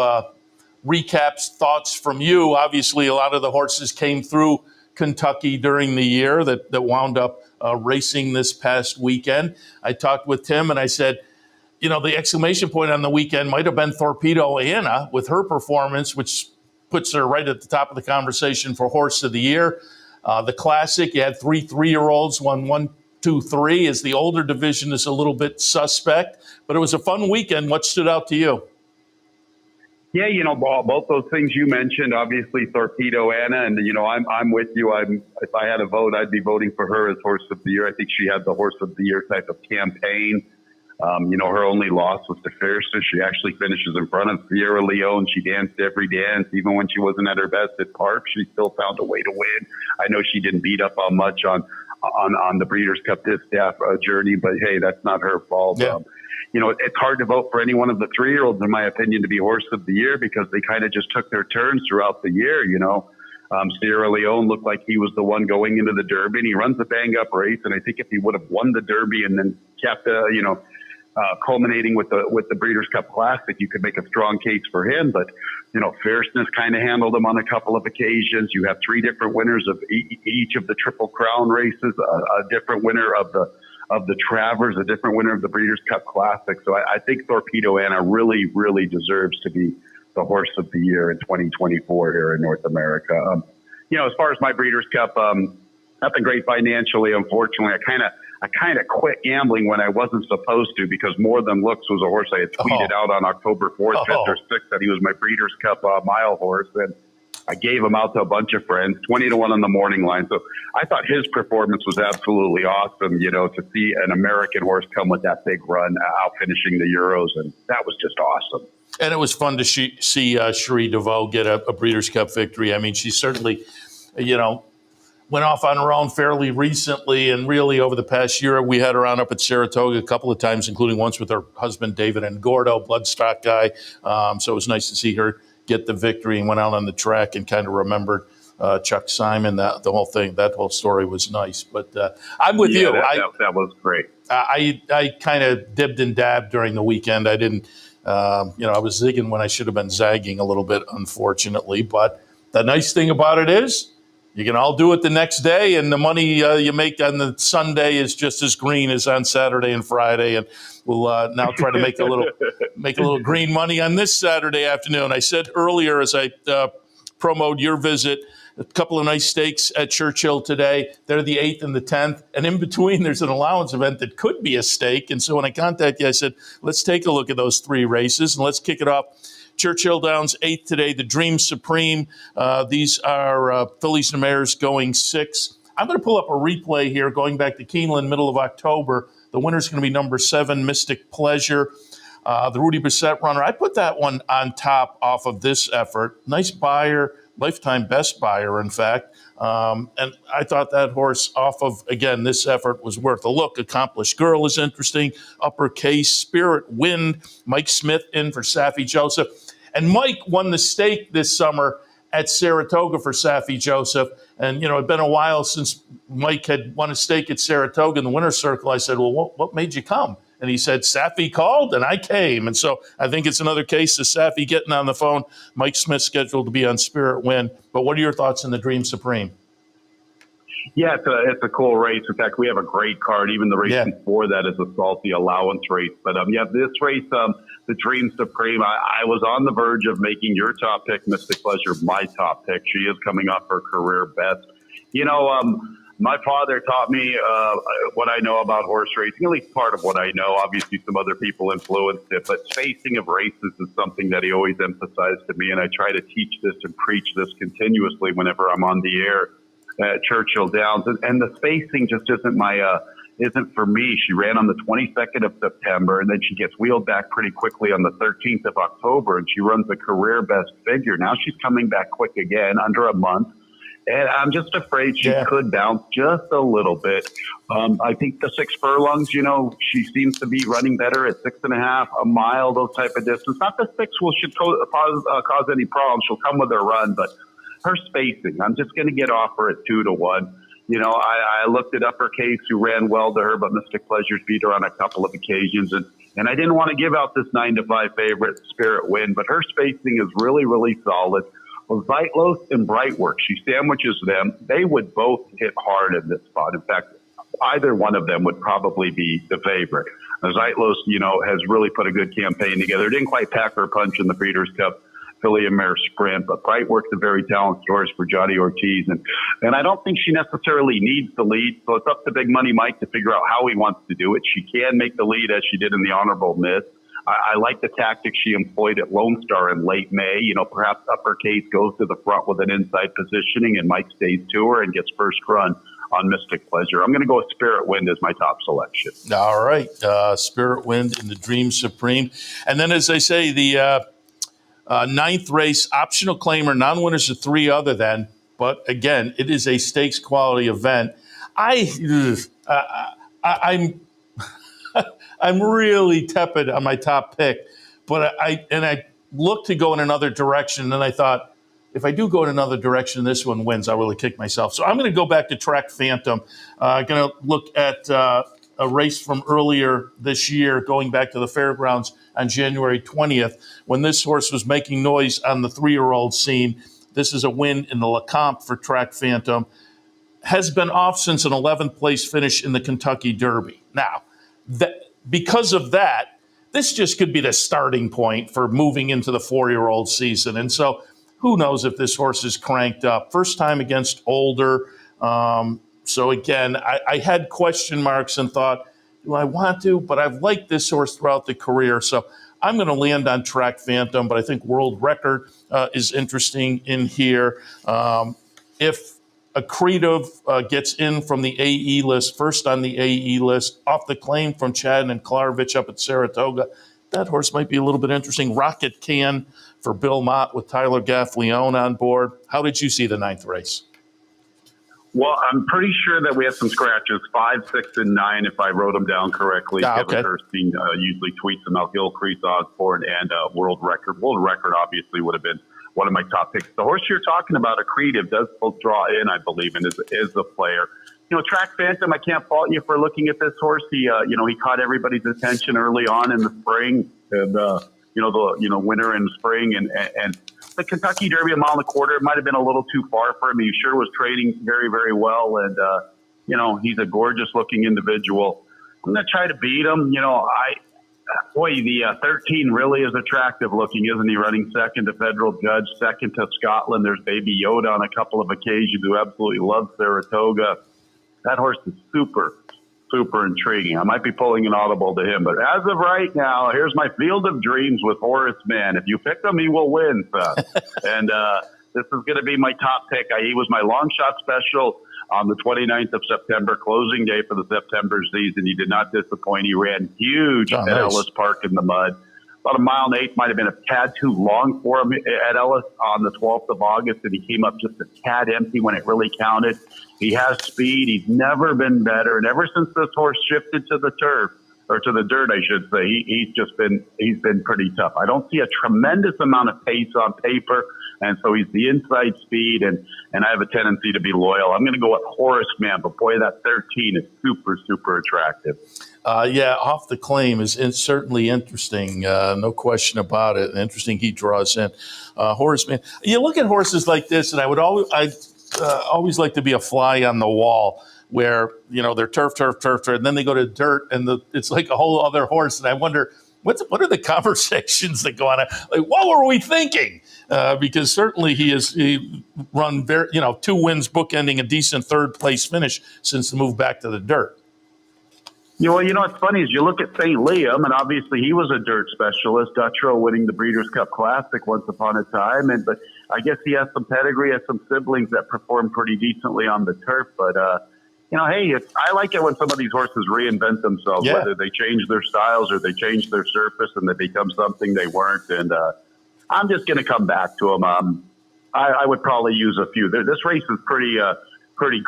recaps, thoughts from you. Obviously, a lot of the horses came through Kentucky during the year that wound up racing this past weekend. I talked with Tim, and I said, the exclamation point on the weekend might have been Torpedo Anna with her performance, which puts her right at the top of the conversation for Horse of the Year. The Classic, you had 3 3-year-olds, won 1, 2, 3, as the older division is a little bit suspect. But it was a fun weekend. What stood out to you? Yeah, both those things you mentioned, obviously Torpedo Anna, and, I'm with you. If I had a vote, I'd be voting for her as Horse of the Year. I think she had the Horse of the Year type of campaign. Her only loss was to Fiercest. She actually finishes in front of Sierra Leone. She danced every dance. Even when she wasn't at her best at Park, she still found a way to win. I know she didn't beat up on much on the Breeders' Cup Distaff journey, but hey, that's not her fault. Yeah. It's hard to vote for any one of the 3-year-olds, in my opinion, to be Horse of the Year, because they kind of just took their turns throughout the year, Sierra Leone looked like he was the one going into the Derby, and he runs a bang-up race, and I think if he would have won the Derby and then kept, culminating with the Breeders' Cup Classic, you could make a strong case for him. But, Fierceness kind of handled him on a couple of occasions. You have 3 different winners of each of the Triple Crown races, a different winner of the Travers, a different winner of the Breeders' Cup Classic. So I think Torpedo Anna really, really deserves to be the horse of the year in 2024 here in North America. As far as my Breeders' Cup, nothing great financially. Unfortunately, I kind of quit gambling when I wasn't supposed to, because More Than Looks was a horse I had tweeted out on October 4th, 5th, or 6th that he was my Breeders' Cup mile horse. And I gave him out to a bunch of friends, 20-1 on the morning line. So I thought his performance was absolutely awesome, to see an American horse come with that big run, out finishing the Euros. And that was just awesome. And it was fun to see Cherie DeVoe get a Breeders' Cup victory. I mean, she certainly, went off on her own fairly recently, and really over the past year, we had her on up at Saratoga a couple of times, including once with her husband, David and Gordo, bloodstock guy. So it was nice to see her get the victory and went out on the track and kind of remembered Chuck Simon. The whole thing, that whole story was nice. But I'm with you. That was great. I kind of dibbed and dabbed during the weekend. I didn't, I was zigging when I should have been zagging a little bit, unfortunately. But the nice thing about it is you can all do it the next day, and the money you make on the Sunday is just as green as on Saturday and Friday. And we'll now try to make a little green money on this Saturday afternoon. I said earlier, as I promoted your visit, a couple of nice stakes at Churchill today. They're the 8th and the 10th. And in between, there's an allowance event that could be a stake. And so when I contacted you, I said, let's take a look at those 3 races, and let's kick it off. Churchill Downs 8th today, the Dream Supreme. These are fillies and mares going 6. I'm going to pull up a replay here going back to Keeneland, middle of October. The winner's going to be number 7, Mystic Pleasure. The Rudy Bissett runner, I put that one on top off of this effort. Nice buyer, lifetime best buyer, in fact. And I thought that horse off of, again, this effort was worth a look. Accomplished Girl is interesting. Uppercase, Spirit Wind, Mike Smith in for Saffie Joseph. And Mike won the stake this summer at Saratoga for Saffie Joseph. And, it'd been a while since Mike had won a stake at Saratoga in the winner's circle. I said, well, what made you come? And he said, Saffie called, and I came. And so I think it's another case of Saffie getting on the phone. Mike Smith scheduled to be on Spirit Wind. But what are your thoughts on the Dream Supreme? Yeah, it's a cool race. In fact, we have a great card. Even the race before that is a salty allowance race. But this race, the Dream Supreme, I was on the verge of making your top pick, Mystic Pleasure, my top pick. She is coming off her career best. My father taught me what I know about horse racing, at least part of what I know. Obviously, some other people influenced it, but spacing of races is something that he always emphasized to me, and I try to teach this and preach this continuously whenever I'm on the air at Churchill Downs. And the spacing just isn't for me. She ran on the 22nd of September, and then she gets wheeled back pretty quickly on the 13th of October, and she runs a career best figure. Now she's coming back quick again, under a month. And I'm just afraid she could bounce just a little bit. I think the 6 furlongs, she seems to be running better at 6.5, a mile, those type of distance. Not the 6 should cause any problems. She'll come with her run, but her spacing, I'm just going to get off her at 2-1. I looked at Uppercase, who ran well to her, but Mystic Pleasures beat her on a couple of occasions. And I didn't want to give out this 9-5 favorite, Spirit Wind, but her spacing is really, really solid. Well, Zeitlos and Brightwork, she sandwiches them. They would both hit hard in this spot. In fact, either one of them would probably be the favorite. Zeitlos, has really put a good campaign together. Didn't quite pack her punch in the Breeders' Cup filly and mare sprint, but Brightwork's a very talented horse for Johnny Ortiz. And I don't think she necessarily needs the lead, so it's up to Big Money Mike to figure out how he wants to do it. She can make the lead, as she did in the Honorable Miss. I like the tactic she employed at Lone Star in late May. Perhaps Uppercase goes to the front with an inside positioning, and Mike stays to her and gets first run on Mystic Pleasure. I'm going to go with Spirit Wind as my top selection. All right. Spirit Wind in the Dream Supreme. And then, as I say, the 9th race, optional claimer, non-winners of 3 other than. But, again, it is a stakes quality event. I'm really tepid on my top pick, but I looked to go in another direction, and I thought, if I do go in another direction, this one wins, I'll really kick myself. So I'm going to go back to Track Phantom. I'm going to look at a race from earlier this year, going back to the fairgrounds on January 20th, when this horse was making noise on the 3-year-old scene. This is a win in the LeCompte for Track Phantom. Has been off since an 11th place finish in the Kentucky Derby. Now, because of that, this just could be the starting point for moving into the 4-year-old season. And so who knows if this horse is cranked up. First time against older. So again, I had question marks and thought, do I want to? But I've liked this horse throughout the career. So I'm going to land on Track Phantom, but I think World Record is interesting in here. If Accretive gets in from the AE list, first on the AE list, off the claim from Chad and Klarovich up at Saratoga, that horse might be a little bit interesting. Rocket Can for Bill Mott with Tyler Gaffleone on board. How did you see the 9th race? Well, I'm pretty sure that we have some scratches, 5, 6, and 9, if I wrote them down correctly. Okay. Kevin Kirstein usually tweets them out. Gilcrease, Osborne, and World Record. World Record obviously would have been one of my top picks. The horse you're talking about, Accretive, does draw in, I believe, and is a player. Track Phantom, I can't fault you for looking at this horse. He caught everybody's attention early on in the spring, and the winter and spring, and the Kentucky Derby a mile and a quarter, it might have been a little too far for him. He sure was trading very, very well, and he's a gorgeous looking individual. I'm going to try to beat him. The 13 really is attractive looking, isn't he? Running second to Federal Judge, second to Scotland. There's Baby Yoda on a couple of occasions who absolutely loves Saratoga. That horse is super, super intriguing. I might be pulling an audible to him, but as of right now, here's my Field of Dreams with Horace Mann. If you pick him, he will win, Seth. And this is going to be my top pick. He was my long shot special on the 29th of September, closing day for the September season. He did not disappoint. He ran huge at Ellis Park in the mud. About a mile and 8 might have been a tad too long for him at Ellis on the 12th of August, and he came up just a tad empty when it really counted. He has speed. He's never been better. And ever since this horse shifted to the turf, or to the dirt, I should say, he's been pretty tough. I don't see a tremendous amount of pace on paper, and so he's the inside speed, and I have a tendency to be loyal. I'm going to go with Horace Mann, but boy, that 13 is super, super attractive. Off the claim is certainly interesting. No question about it. Interesting he draws in. Horace Mann. You look at horses like this, and I always like to be a fly on the wall where, they're turf, and then they go to dirt, and it's like a whole other horse. And I wonder, what are the conversations that go on? Like, what were we thinking? Because certainly he run 2 wins, bookending a decent 3rd place finish since the move back to the dirt. What's funny is you look at St. Liam, and obviously he was a dirt specialist, Dutrow winning the Breeders' Cup Classic once upon a time. But I guess he has some pedigree, has some siblings that perform pretty decently on the turf. But, I like it when some of these horses reinvent themselves, whether they change their styles or they change their surface and they become something they weren't. And I'm just going to come back to them. I would probably use a few. This race is pretty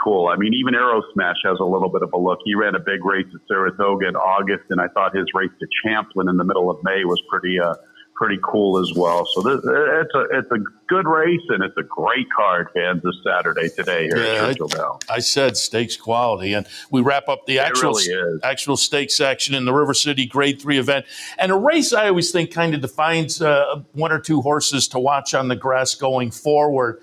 cool. I mean, even Aero Smash has a little bit of a look. He ran a big race at Saratoga in August, and I thought his race to Champlin in the middle of May was pretty cool as well. So it's a good race, and it's a great card, fans, this Saturday today here at Churchill Downs. I said stakes quality, and we wrap up the actual stakes action in the River City Grade 3 event. And a race I always think kind of defines 1 or 2 horses to watch on the grass going forward.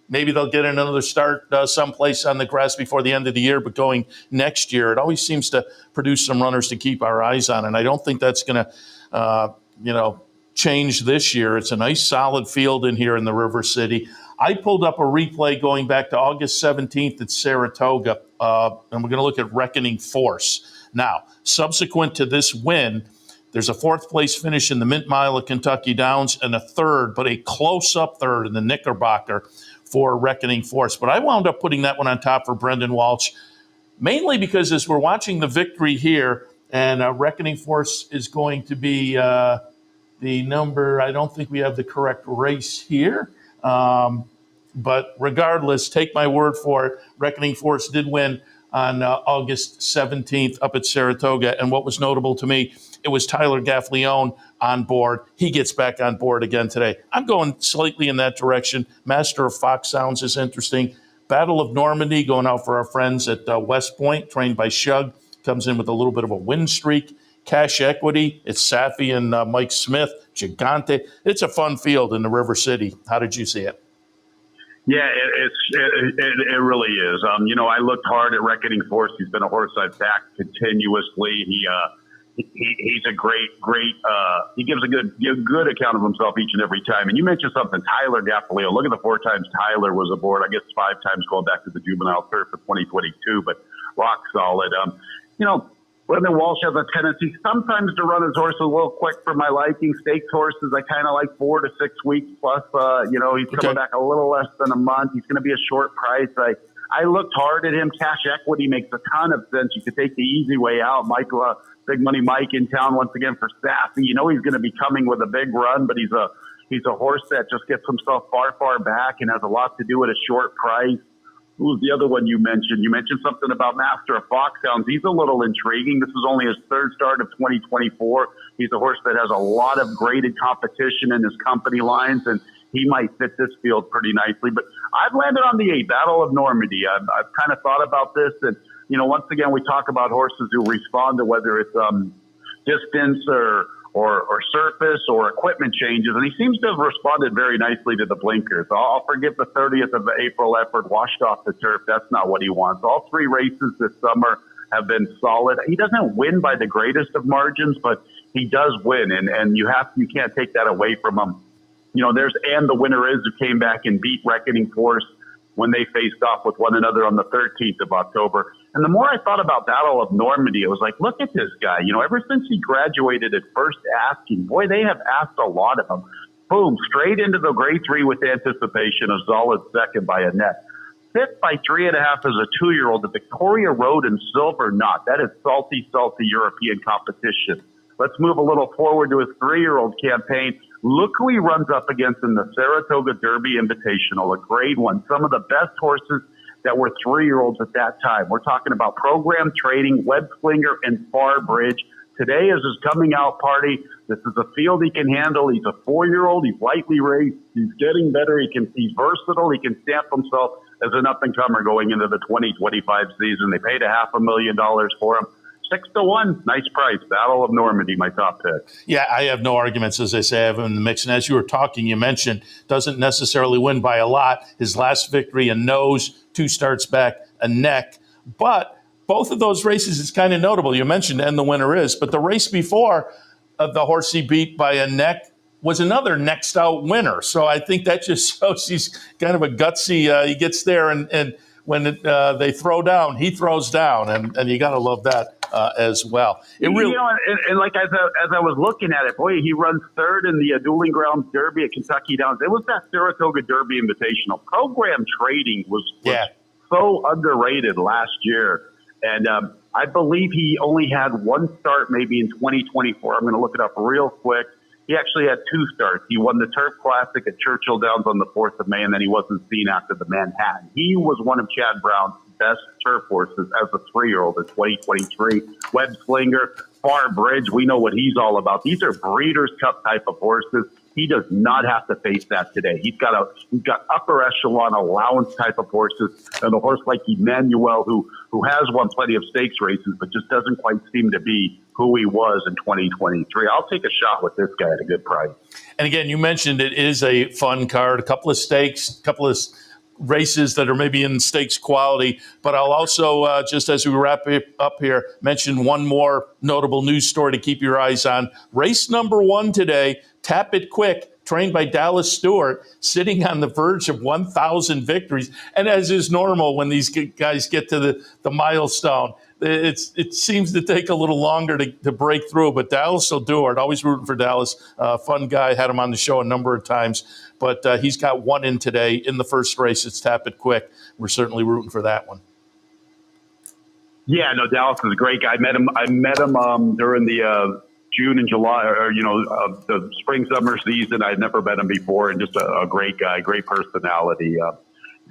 Maybe they'll get another start someplace on the grass before the end of the year, but going next year, it always seems to produce some runners to keep our eyes on. And I don't think that's going to, change this year. It's a nice solid field in here in the River City. I pulled up a replay going back to August 17th at Saratoga, and we're going to look at Reckoning Force. Now, subsequent to this win, there's a 4th place finish in the Mint Mile at Kentucky Downs and a 3rd, but a close-up 3rd in the Knickerbocker for Reckoning Force. But I wound up putting that one on top for Brendan Walsh, mainly because as we're watching the victory here, and Reckoning Force is going to be the number, I don't think we have the correct race here. But regardless, take my word for it, Reckoning Force did win on August 17th up at Saratoga. And what was notable to me, it was Tyler Gaffleone on board. He gets back on board again today. I'm going slightly in that direction. Master of Fox Sounds is interesting. Battle of Normandy going out for our friends at West Point, trained by Shug, comes in with a little bit of a win streak. Cash Equity, it's Safi and Mike Smith, Gigante. It's a fun field in the River City. How did you see it? Yeah, it really is. I looked hard at Reckoning Force. He's been a horse I've backed continuously. he's a great. He gives a good account of himself each and every time. And you mentioned something, Tyler Gaffalio. Look at the 4 times Tyler was aboard. I guess 5 times going back to the juvenile turf for 2022, but rock solid. Brendan Walsh has a tendency sometimes to run his horses a little quick for my liking. Stakes horses, I kind of like 4 to 6 weeks plus. He's coming back a little less than a month. He's going to be a short price. I looked hard at him. Cash equity makes a ton of sense. You could take the easy way out. Michael, Big Money Mike in town once again for Sassy. He's going to be coming with a big run, but he's a horse that just gets himself far back and has a lot to do at a short price. Who was the other one you mentioned? You mentioned something about Master of Foxhounds. He's a little intriguing. This is only his 3rd start of 2024. He's a horse that has a lot of graded competition in his company lines, and he might fit this field pretty nicely. But I've landed on the 8, Battle of Normandy. I've kind of thought about this, and once again, we talk about horses who respond to whether it's distance or surface or equipment changes, and he seems to have responded very nicely to the blinkers. I'll forgive the 30th of April effort, washed off the turf. That's not what he wants. All 3 races this summer have been solid. He doesn't win by the greatest of margins, but he does win, and you can't take that away from him. There's And the Winner Is, who came back and beat Reckoning Force when they faced off with one another on the 13th of October. And the more I thought about Battle of Normandy, it was like, look at this guy. Ever since he graduated at first asking, boy, they have asked a lot of him. Boom, straight into the grade 3 with anticipation, a solid second by a net. 5th by 3.5 as a 2-year-old, the Victoria Road and Silver Knot. That is salty European competition. Let's move a little forward to his 3-year-old campaign. Look who he runs up against in the Saratoga Derby Invitational, a grade 1. Some of the best horses that were 3-year-olds at that time. We're talking about Program Trading, Web Slinger, and Far Bridge. Today is his coming out party. This is a field he can handle. He's a 4-year-old. He's lightly raced. He's getting better. He's versatile. He can stamp himself as an up-and-comer going into the 2025 season. They paid $500,000 for him. 6-1, nice price. Battle of Normandy, my top pick. Yeah, I have no arguments. As I say, I have him in the mix. And as you were talking, you mentioned doesn't necessarily win by a lot. His last victory, a nose, 2 starts back, a neck. But both of those races is kind of notable. You mentioned And the Winner Is, but the race before the horse he beat by a neck was another next out winner. So I think that just shows he's kind of a gutsy. He gets there, and when they throw down, he throws down, and you got to love that as well. And like as I was looking at it, boy, he runs 3rd in the Dueling Grounds Derby at Kentucky Downs. It was that Saratoga Derby Invitational. Program Trading was so underrated last year, and I believe he only had 1 start maybe in 2024. I'm going to look it up real quick. He actually had 2 starts. He won the Turf Classic at Churchill Downs on the 4th of May, and then he wasn't seen after the Manhattan. He was one of Chad Brown's best turf horses as a 3-year-old in 2023. Web Slinger, Far Bridge, we know what he's all about. These are Breeders' Cup type of horses. He does not have to face that today. He's got upper echelon allowance type of horses, and a horse like Emmanuel, who has won plenty of stakes races, but just doesn't quite seem to be who he was in 2023. I'll take a shot with this guy at a good price. And again, you mentioned it is a fun card, a couple of stakes, a couple of races that are maybe in stakes quality. But I'll also, just as we wrap it up here, mention one more notable news story to keep your eyes on. Race number 1 today, Tap It Quick, trained by Dallas Stewart, sitting on the verge of 1,000 victories. And as is normal when these guys get to the milestone, it seems to take a little longer to break through, but Dallas will do it. Always rooting for Dallas. Fun guy. Had him on the show a number of times, but he's got 1 in today in the first race. It's Tap It Quick. We're certainly rooting for that one. Yeah, no, Dallas is a great guy. I met him during the June and July, the spring summer season. I'd never met him before, and just a great guy, great personality.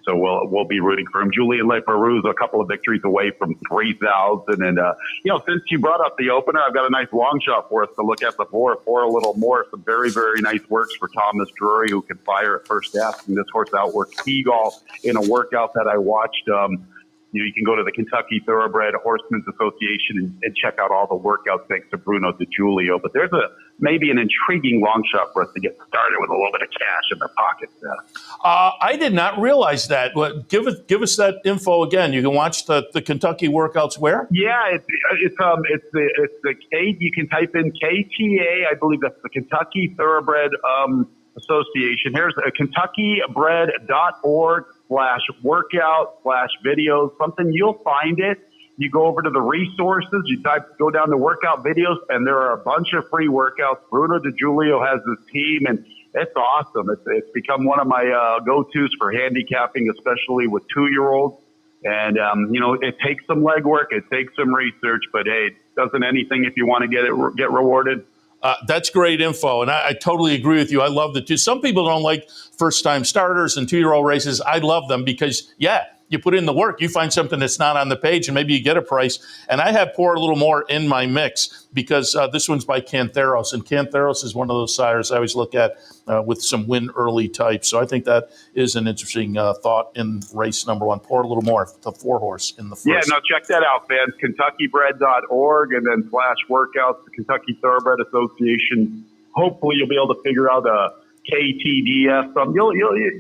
So we'll be rooting for him. Julian Leperoux, a couple of victories away from 3,000. And, since you brought up the opener, I've got a nice long shot for us to look at before a little more. Some very, very nice works for Thomas Drury, who can fire at first asking. This horse outworked Seagull in a workout that I watched. you can go to the Kentucky Thoroughbred Horsemen's Association and check out all the workouts thanks to Bruno DiGiulio. But there's maybe an intriguing long shot for us to get started with a little bit of cash in the pocket. I did not realize that. Give us that info again. You can watch the Kentucky workouts where? Yeah, it's the K. You can type in KTA. I believe that's the Kentucky Thoroughbred Association. Here's KentuckyBred.org/workout/videos. Something, you'll find it. You go over to the resources, go down to workout videos, and there are a bunch of free workouts. Bruno DiGiulio has his team, and it's awesome. It's become one of my go-tos for handicapping, especially with 2-year-olds. And, it takes some legwork, it takes some research, but hey, it doesn't anything if you want to get rewarded. That's great info, and I totally agree with you. I love it too. Some people don't like first-time starters and 2-year-old races. I love them because, you put in the work, you find something that's not on the page, and maybe you get a price. And I have Pour a Little More in my mix because this one's by Cantheros, and Cantheros is one of those sires I always look at with some win early types. So I think that is an interesting thought in race number 1. Pour a Little More, the 4-horse in the first. Yeah, no, check that out, fans. KentuckyBred.org and then /workouts, the Kentucky Thoroughbred Association. Hopefully you'll be able to figure out KTDF.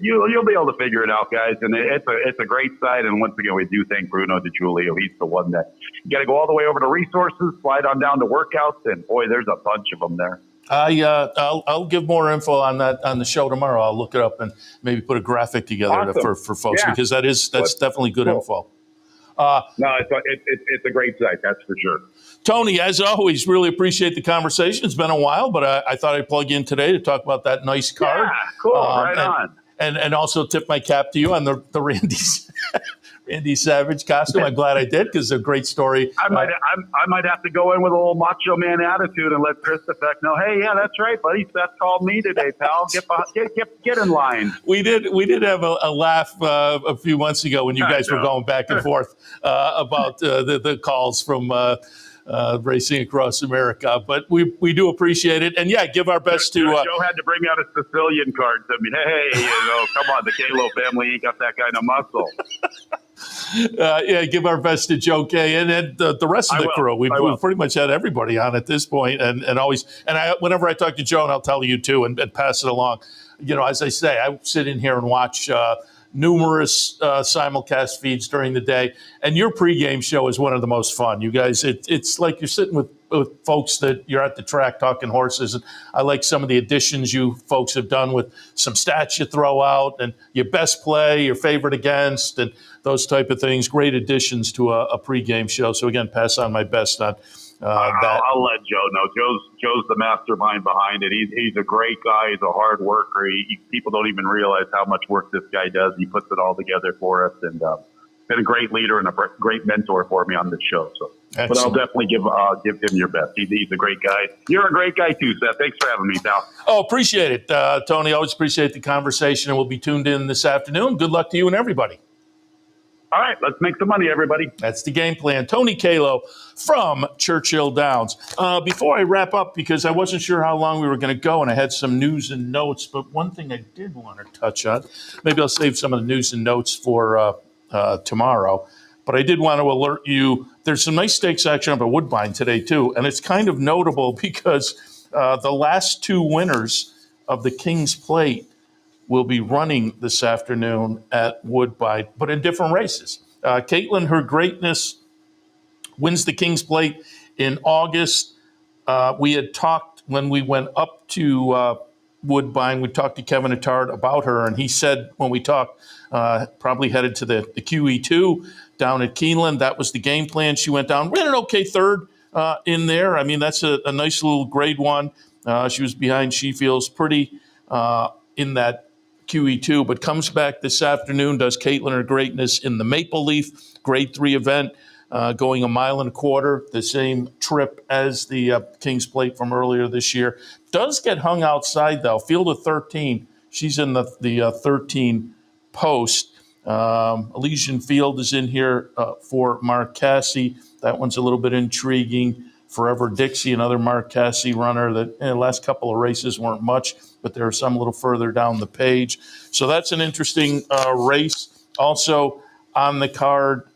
You'll be able to figure it out, guys. And it's a great site. And once again, we do thank Bruno DiGiulio. He's the one that you got to go all the way over to resources, slide on down to workouts, and boy, there's a bunch of them there. I'll give more info on that on the show tomorrow. I'll look it up and maybe put a graphic together for folks because that's definitely good info. No, it's a great site, that's for sure. Tony, as always, really appreciate the conversation. It's been a while, but I thought I'd plug in today to talk about that nice card. Yeah, cool, right on. And also tip my cap to you on the Randy Savage costume. I'm glad I did because it's a great story. I might have to go in with a little macho man attitude and let Chris Effect know, hey, yeah, that's right, buddy. Seth called me today, pal. Get in line. We did have a laugh a few months ago when you guys were going back and forth about the calls from Racing Across America, but we do appreciate it, and give our best to. Joe had to bring out a Sicilian card to me. Hey, come on, the Calo family ain't got that kind of muscle. Give our best to Joe K and the rest of the crew. We've pretty much had everybody on at this point, and always. And whenever I talk to Joe, and I'll tell you too, and pass it along. As I say, I sit in here and watch numerous simulcast feeds during the day, and your pregame show is one of the most fun. You guys, it's like you're sitting with folks that you're at the track talking horses, and I like some of the additions you folks have done with some stats you throw out and your best play, your favorite against, and those type of things. Great additions to a pregame show. So again, pass on my best on that. I'll let Joe know. Joe's the mastermind behind it. He's a great guy. He's a hard worker. People don't even realize how much work this guy does. He puts it all together for us, and been a great leader and a great mentor for me on this show. So, excellent. But I'll definitely give him your best. He's a great guy. You're a great guy too, Seth. Thanks for having me, pal. Oh, appreciate it, Tony. Always appreciate the conversation, and we'll be tuned in this afternoon. Good luck to you and everybody. All right, let's make some money, everybody. That's the game plan. Tony Calo from Churchill Downs. Before I wrap up, because I wasn't sure how long we were going to go, and I had some news and notes, but one thing I did want to touch on, maybe I'll save some of the news and notes for tomorrow, but I did want to alert you, there's some nice stakes action up at Woodbine today, too, and it's kind of notable because the last 2 winners of the King's Plate will be running this afternoon at Woodbine, but in different races. Caitlin, Her Greatness, wins the King's Plate in August. We had talked when we went up to Woodbine, we talked to Kevin Attard about her, and he said when we talked, probably headed to the QE2 down at Keeneland. That was the game plan. She went down, ran an okay third in there. I mean, that's a nice little grade 1. She was behind She Feels Pretty in that QE2, but comes back this afternoon, does Caitlin Her Greatness in the Maple Leaf grade 3 event, going 1.25 miles, the same trip as the King's Plate from earlier this year. Does get hung outside, though. Field of 13. She's in the 13 post. Elysian Field is in here for Mark Cassie. That one's a little bit intriguing. Forever Dixie, another Mark Cassie runner that the last couple of races weren't much, but there are some a little further down the page. So that's an interesting race. Also, on the card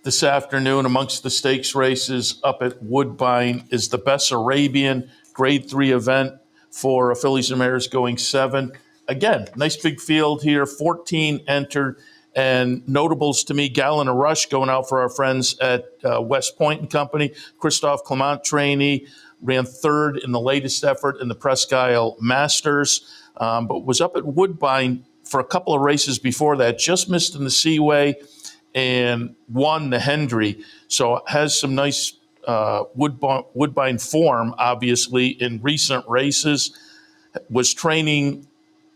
this afternoon amongst the stakes races up at Woodbine is the Bessarabian Grade 3 event for Fillies and Mares going 7. Again, nice big field here, 14 entered. And notables to me, Gallon of Rush going out for our friends at West Point and Company. Christophe Clement trainee, ran third in the latest effort in the Presque Isle Masters, but was up at Woodbine for a couple of races before that, just missed in the Seaway and won the Hendry. So has some nice Woodbine form, obviously, in recent races. Was training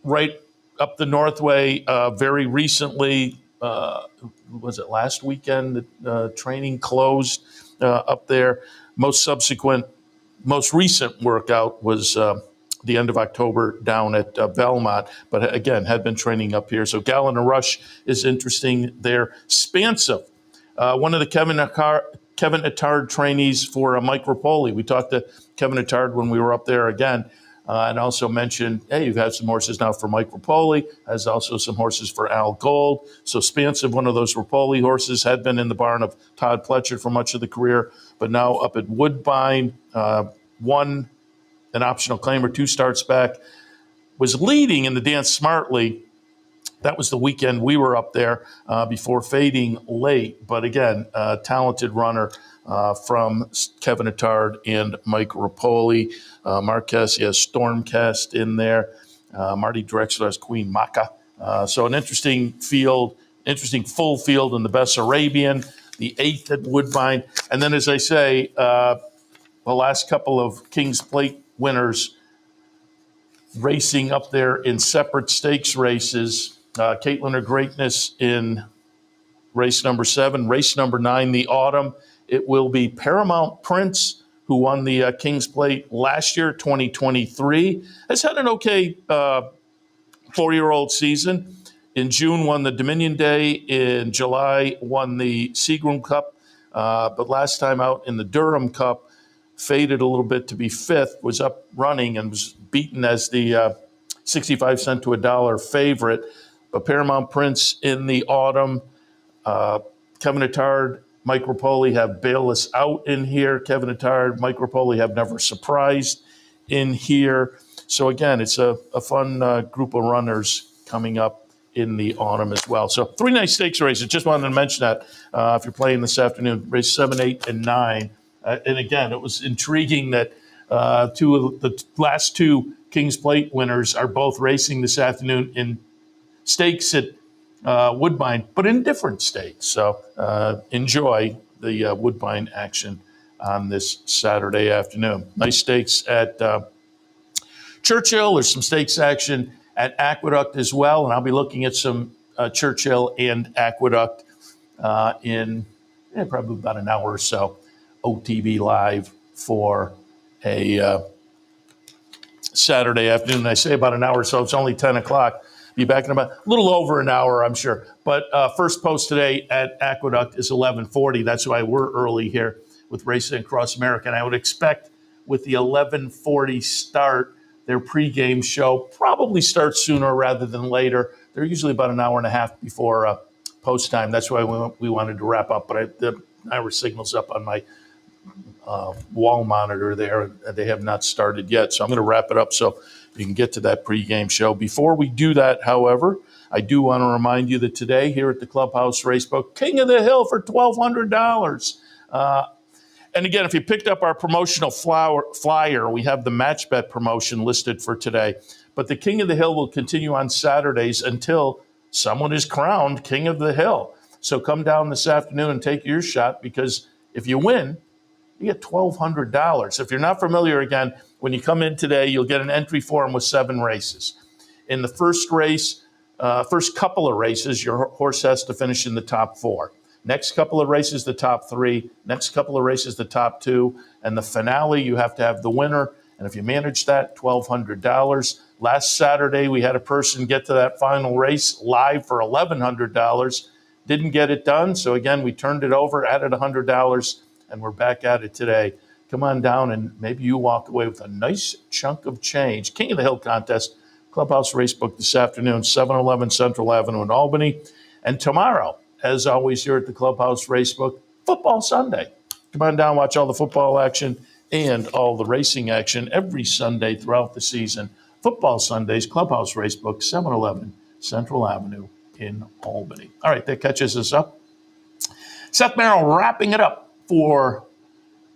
right up the Northway very recently. Was it last weekend that training closed up there? Most recent workout was the end of October down at Belmont, but again, had been training up here. So Gallon and Rush is interesting there. Spansive, one of the Kevin Attard trainees for Mike Rapoli. We talked to Kevin Attard when we were up there again, and also mentioned, hey, you've had some horses now for Mike Rapoli, has also some horses for Al Gold. So Spansive, one of those Rapoli horses, had been in the barn of Todd Pletcher for much of the career, but now up at Woodbine, won an optional claimer, 2 starts back, was leading in the Dance Smartly. That was the weekend we were up there before fading late. But again, talented runner from Kevin Attard and Mike Rapoli. Marquez, he has Stormcast in there. Marty Drexler has Queen Maca. So an interesting field, interesting full field in the Bessarabian, the 8th at Woodbine. And then, as I say, the last couple of King's Plate winners racing up there in separate stakes races. Caitlin of Greatness in race number 7. Race number 9, the Autumn. It will be Paramount Prince, who won the King's Plate last year, 2023. Has had an okay 4-year-old season. In June, won the Dominion Day. In July, won the Seagroom Cup. But last time out in the Durham Cup, faded a little bit to be 5th, was up running and was beaten as the 65 cent to $1 favorite. But Paramount Prince in the Autumn. Kevin Attard, Mike Rapoli have Bayless out in here. Kevin Attard, Mike Rapoli have Never Surprised in here. So again, it's a fun group of runners coming up in the Autumn as well. So 3 nice stakes races. Just wanted to mention that if you're playing this afternoon, race 7, 8, and 9. And again, it was intriguing that 2 of the last 2 King's Plate winners are both racing this afternoon in stakes at Woodbine, but in different stakes. So enjoy the Woodbine action on this Saturday afternoon. Nice stakes at Churchill. There's some stakes action at Aqueduct as well, and I'll be looking at some Churchill and Aqueduct in probably about an hour or so. OTB Live for a Saturday afternoon. I say about an hour, so it's only 10 o'clock. Be back in about a little over an hour, I'm sure. But first post today at Aqueduct is 11:40. That's why we're early here with Racing Across America. And I would expect with the 11:40 start, their pregame show probably starts sooner rather than later. They're usually about an hour and a half before post time. That's why we wanted to wrap up. But the Irish signal's up on my wall monitor there. They have not started yet. So I'm going to wrap it up so you can get to that pregame show. Before we do that, however, I do want to remind you that today here at the Clubhouse Racebook, King of the Hill for $1,200. And again, if you picked up our promotional flyer, we have the match bet promotion listed for today. But the King of the Hill will continue on Saturdays until someone is crowned King of the Hill. So come down this afternoon and take your shot, because if you win, you get $1,200. If you're not familiar, again, when you come in today, you'll get an entry form with 7 races. In the first race, first couple of races, your horse has to finish in the top 4. Next couple of races, the top 3. Next couple of races, the top 2. And the finale, you have to have the winner. And if you manage that, $1,200. Last Saturday, we had a person get to that final race live for $1,100. Didn't get it done. So again, we turned it over, added $100, and we're back at it today. Come on down and maybe you walk away with a nice chunk of change. King of the Hill contest Clubhouse Racebook this afternoon, 711 Central Avenue in Albany. And tomorrow, as always, here at the Clubhouse Racebook, Football Sunday. Come on down, watch all the football action and all the racing action every Sunday throughout the season. Football Sundays, Clubhouse Racebook, 711 Central Avenue in Albany. All right, that catches us up. Seth Merrow wrapping it up for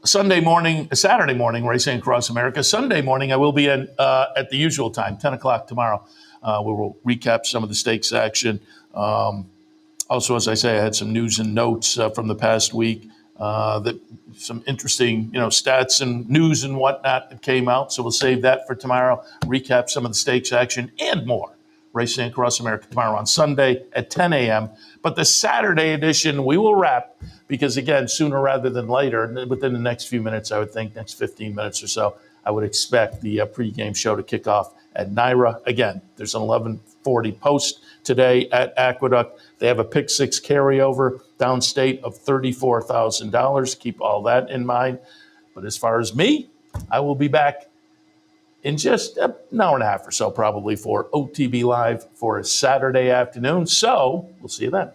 Saturday morning racing across America. Sunday morning, I will be in at the usual time, 10 o'clock tomorrow. We will recap some of the stakes action. Also, as I say, I had some news and notes from the past week, that some interesting, stats and news and whatnot that came out. So we'll save that for tomorrow. Recap some of the stakes action and more. Racing across America tomorrow on Sunday at 10 a.m. But the Saturday edition, we will wrap because, again, sooner rather than later, within the next few minutes, I would think, next 15 minutes or so, I would expect the pregame show to kick off at NYRA. Again, there's an 11:40 post today at Aqueduct. They have a pick six carryover downstate of $34,000. Keep all that in mind. But as far as me, I will be back in just an hour and a half or so, probably, for OTB Live for a Saturday afternoon. So we'll see you then.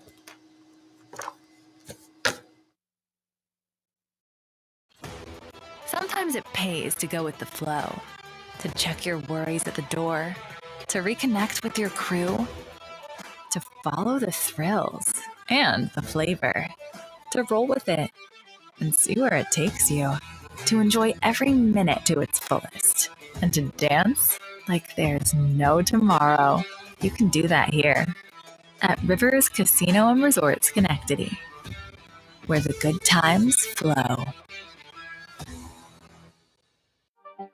Sometimes it pays to go with the flow, to check your worries at the door, to reconnect with your crew, to follow the thrills and the flavor, to roll with it and see where it takes you, to enjoy every minute to its fullest, and to dance like there's no tomorrow. You can do that here at Rivers Casino and Resorts Schenectady, where the good times flow.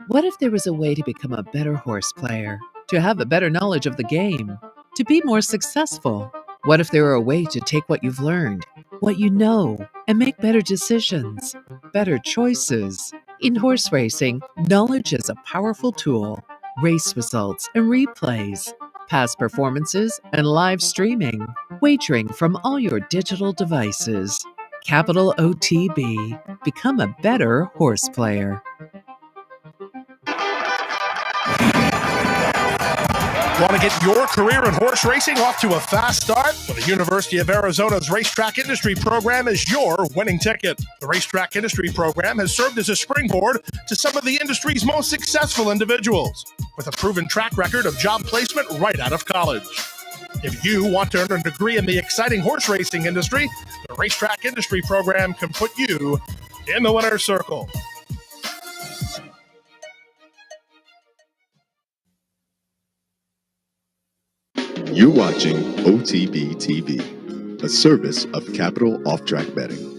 What if there was a way to become a better horse player, to have a better knowledge of the game, to be more successful? What if there were a way to take what you've learned, what you know, and make better decisions, better choices? In horse racing, knowledge is a powerful tool. Race results and replays, past performances and live streaming, wagering from all your digital devices. Capital OTB. Become a better horse player. Want to get your career in horse racing off to a fast start? Well, the University of Arizona's Racetrack Industry Program is your winning ticket. The Racetrack Industry Program has served as a springboard to some of the industry's most successful individuals, with a proven track record of job placement right out of college. If you want to earn a degree in the exciting horse racing industry, the Racetrack Industry Program can put you in the winner's circle. You're watching OTB TV, a service of Capital Off-Track Betting.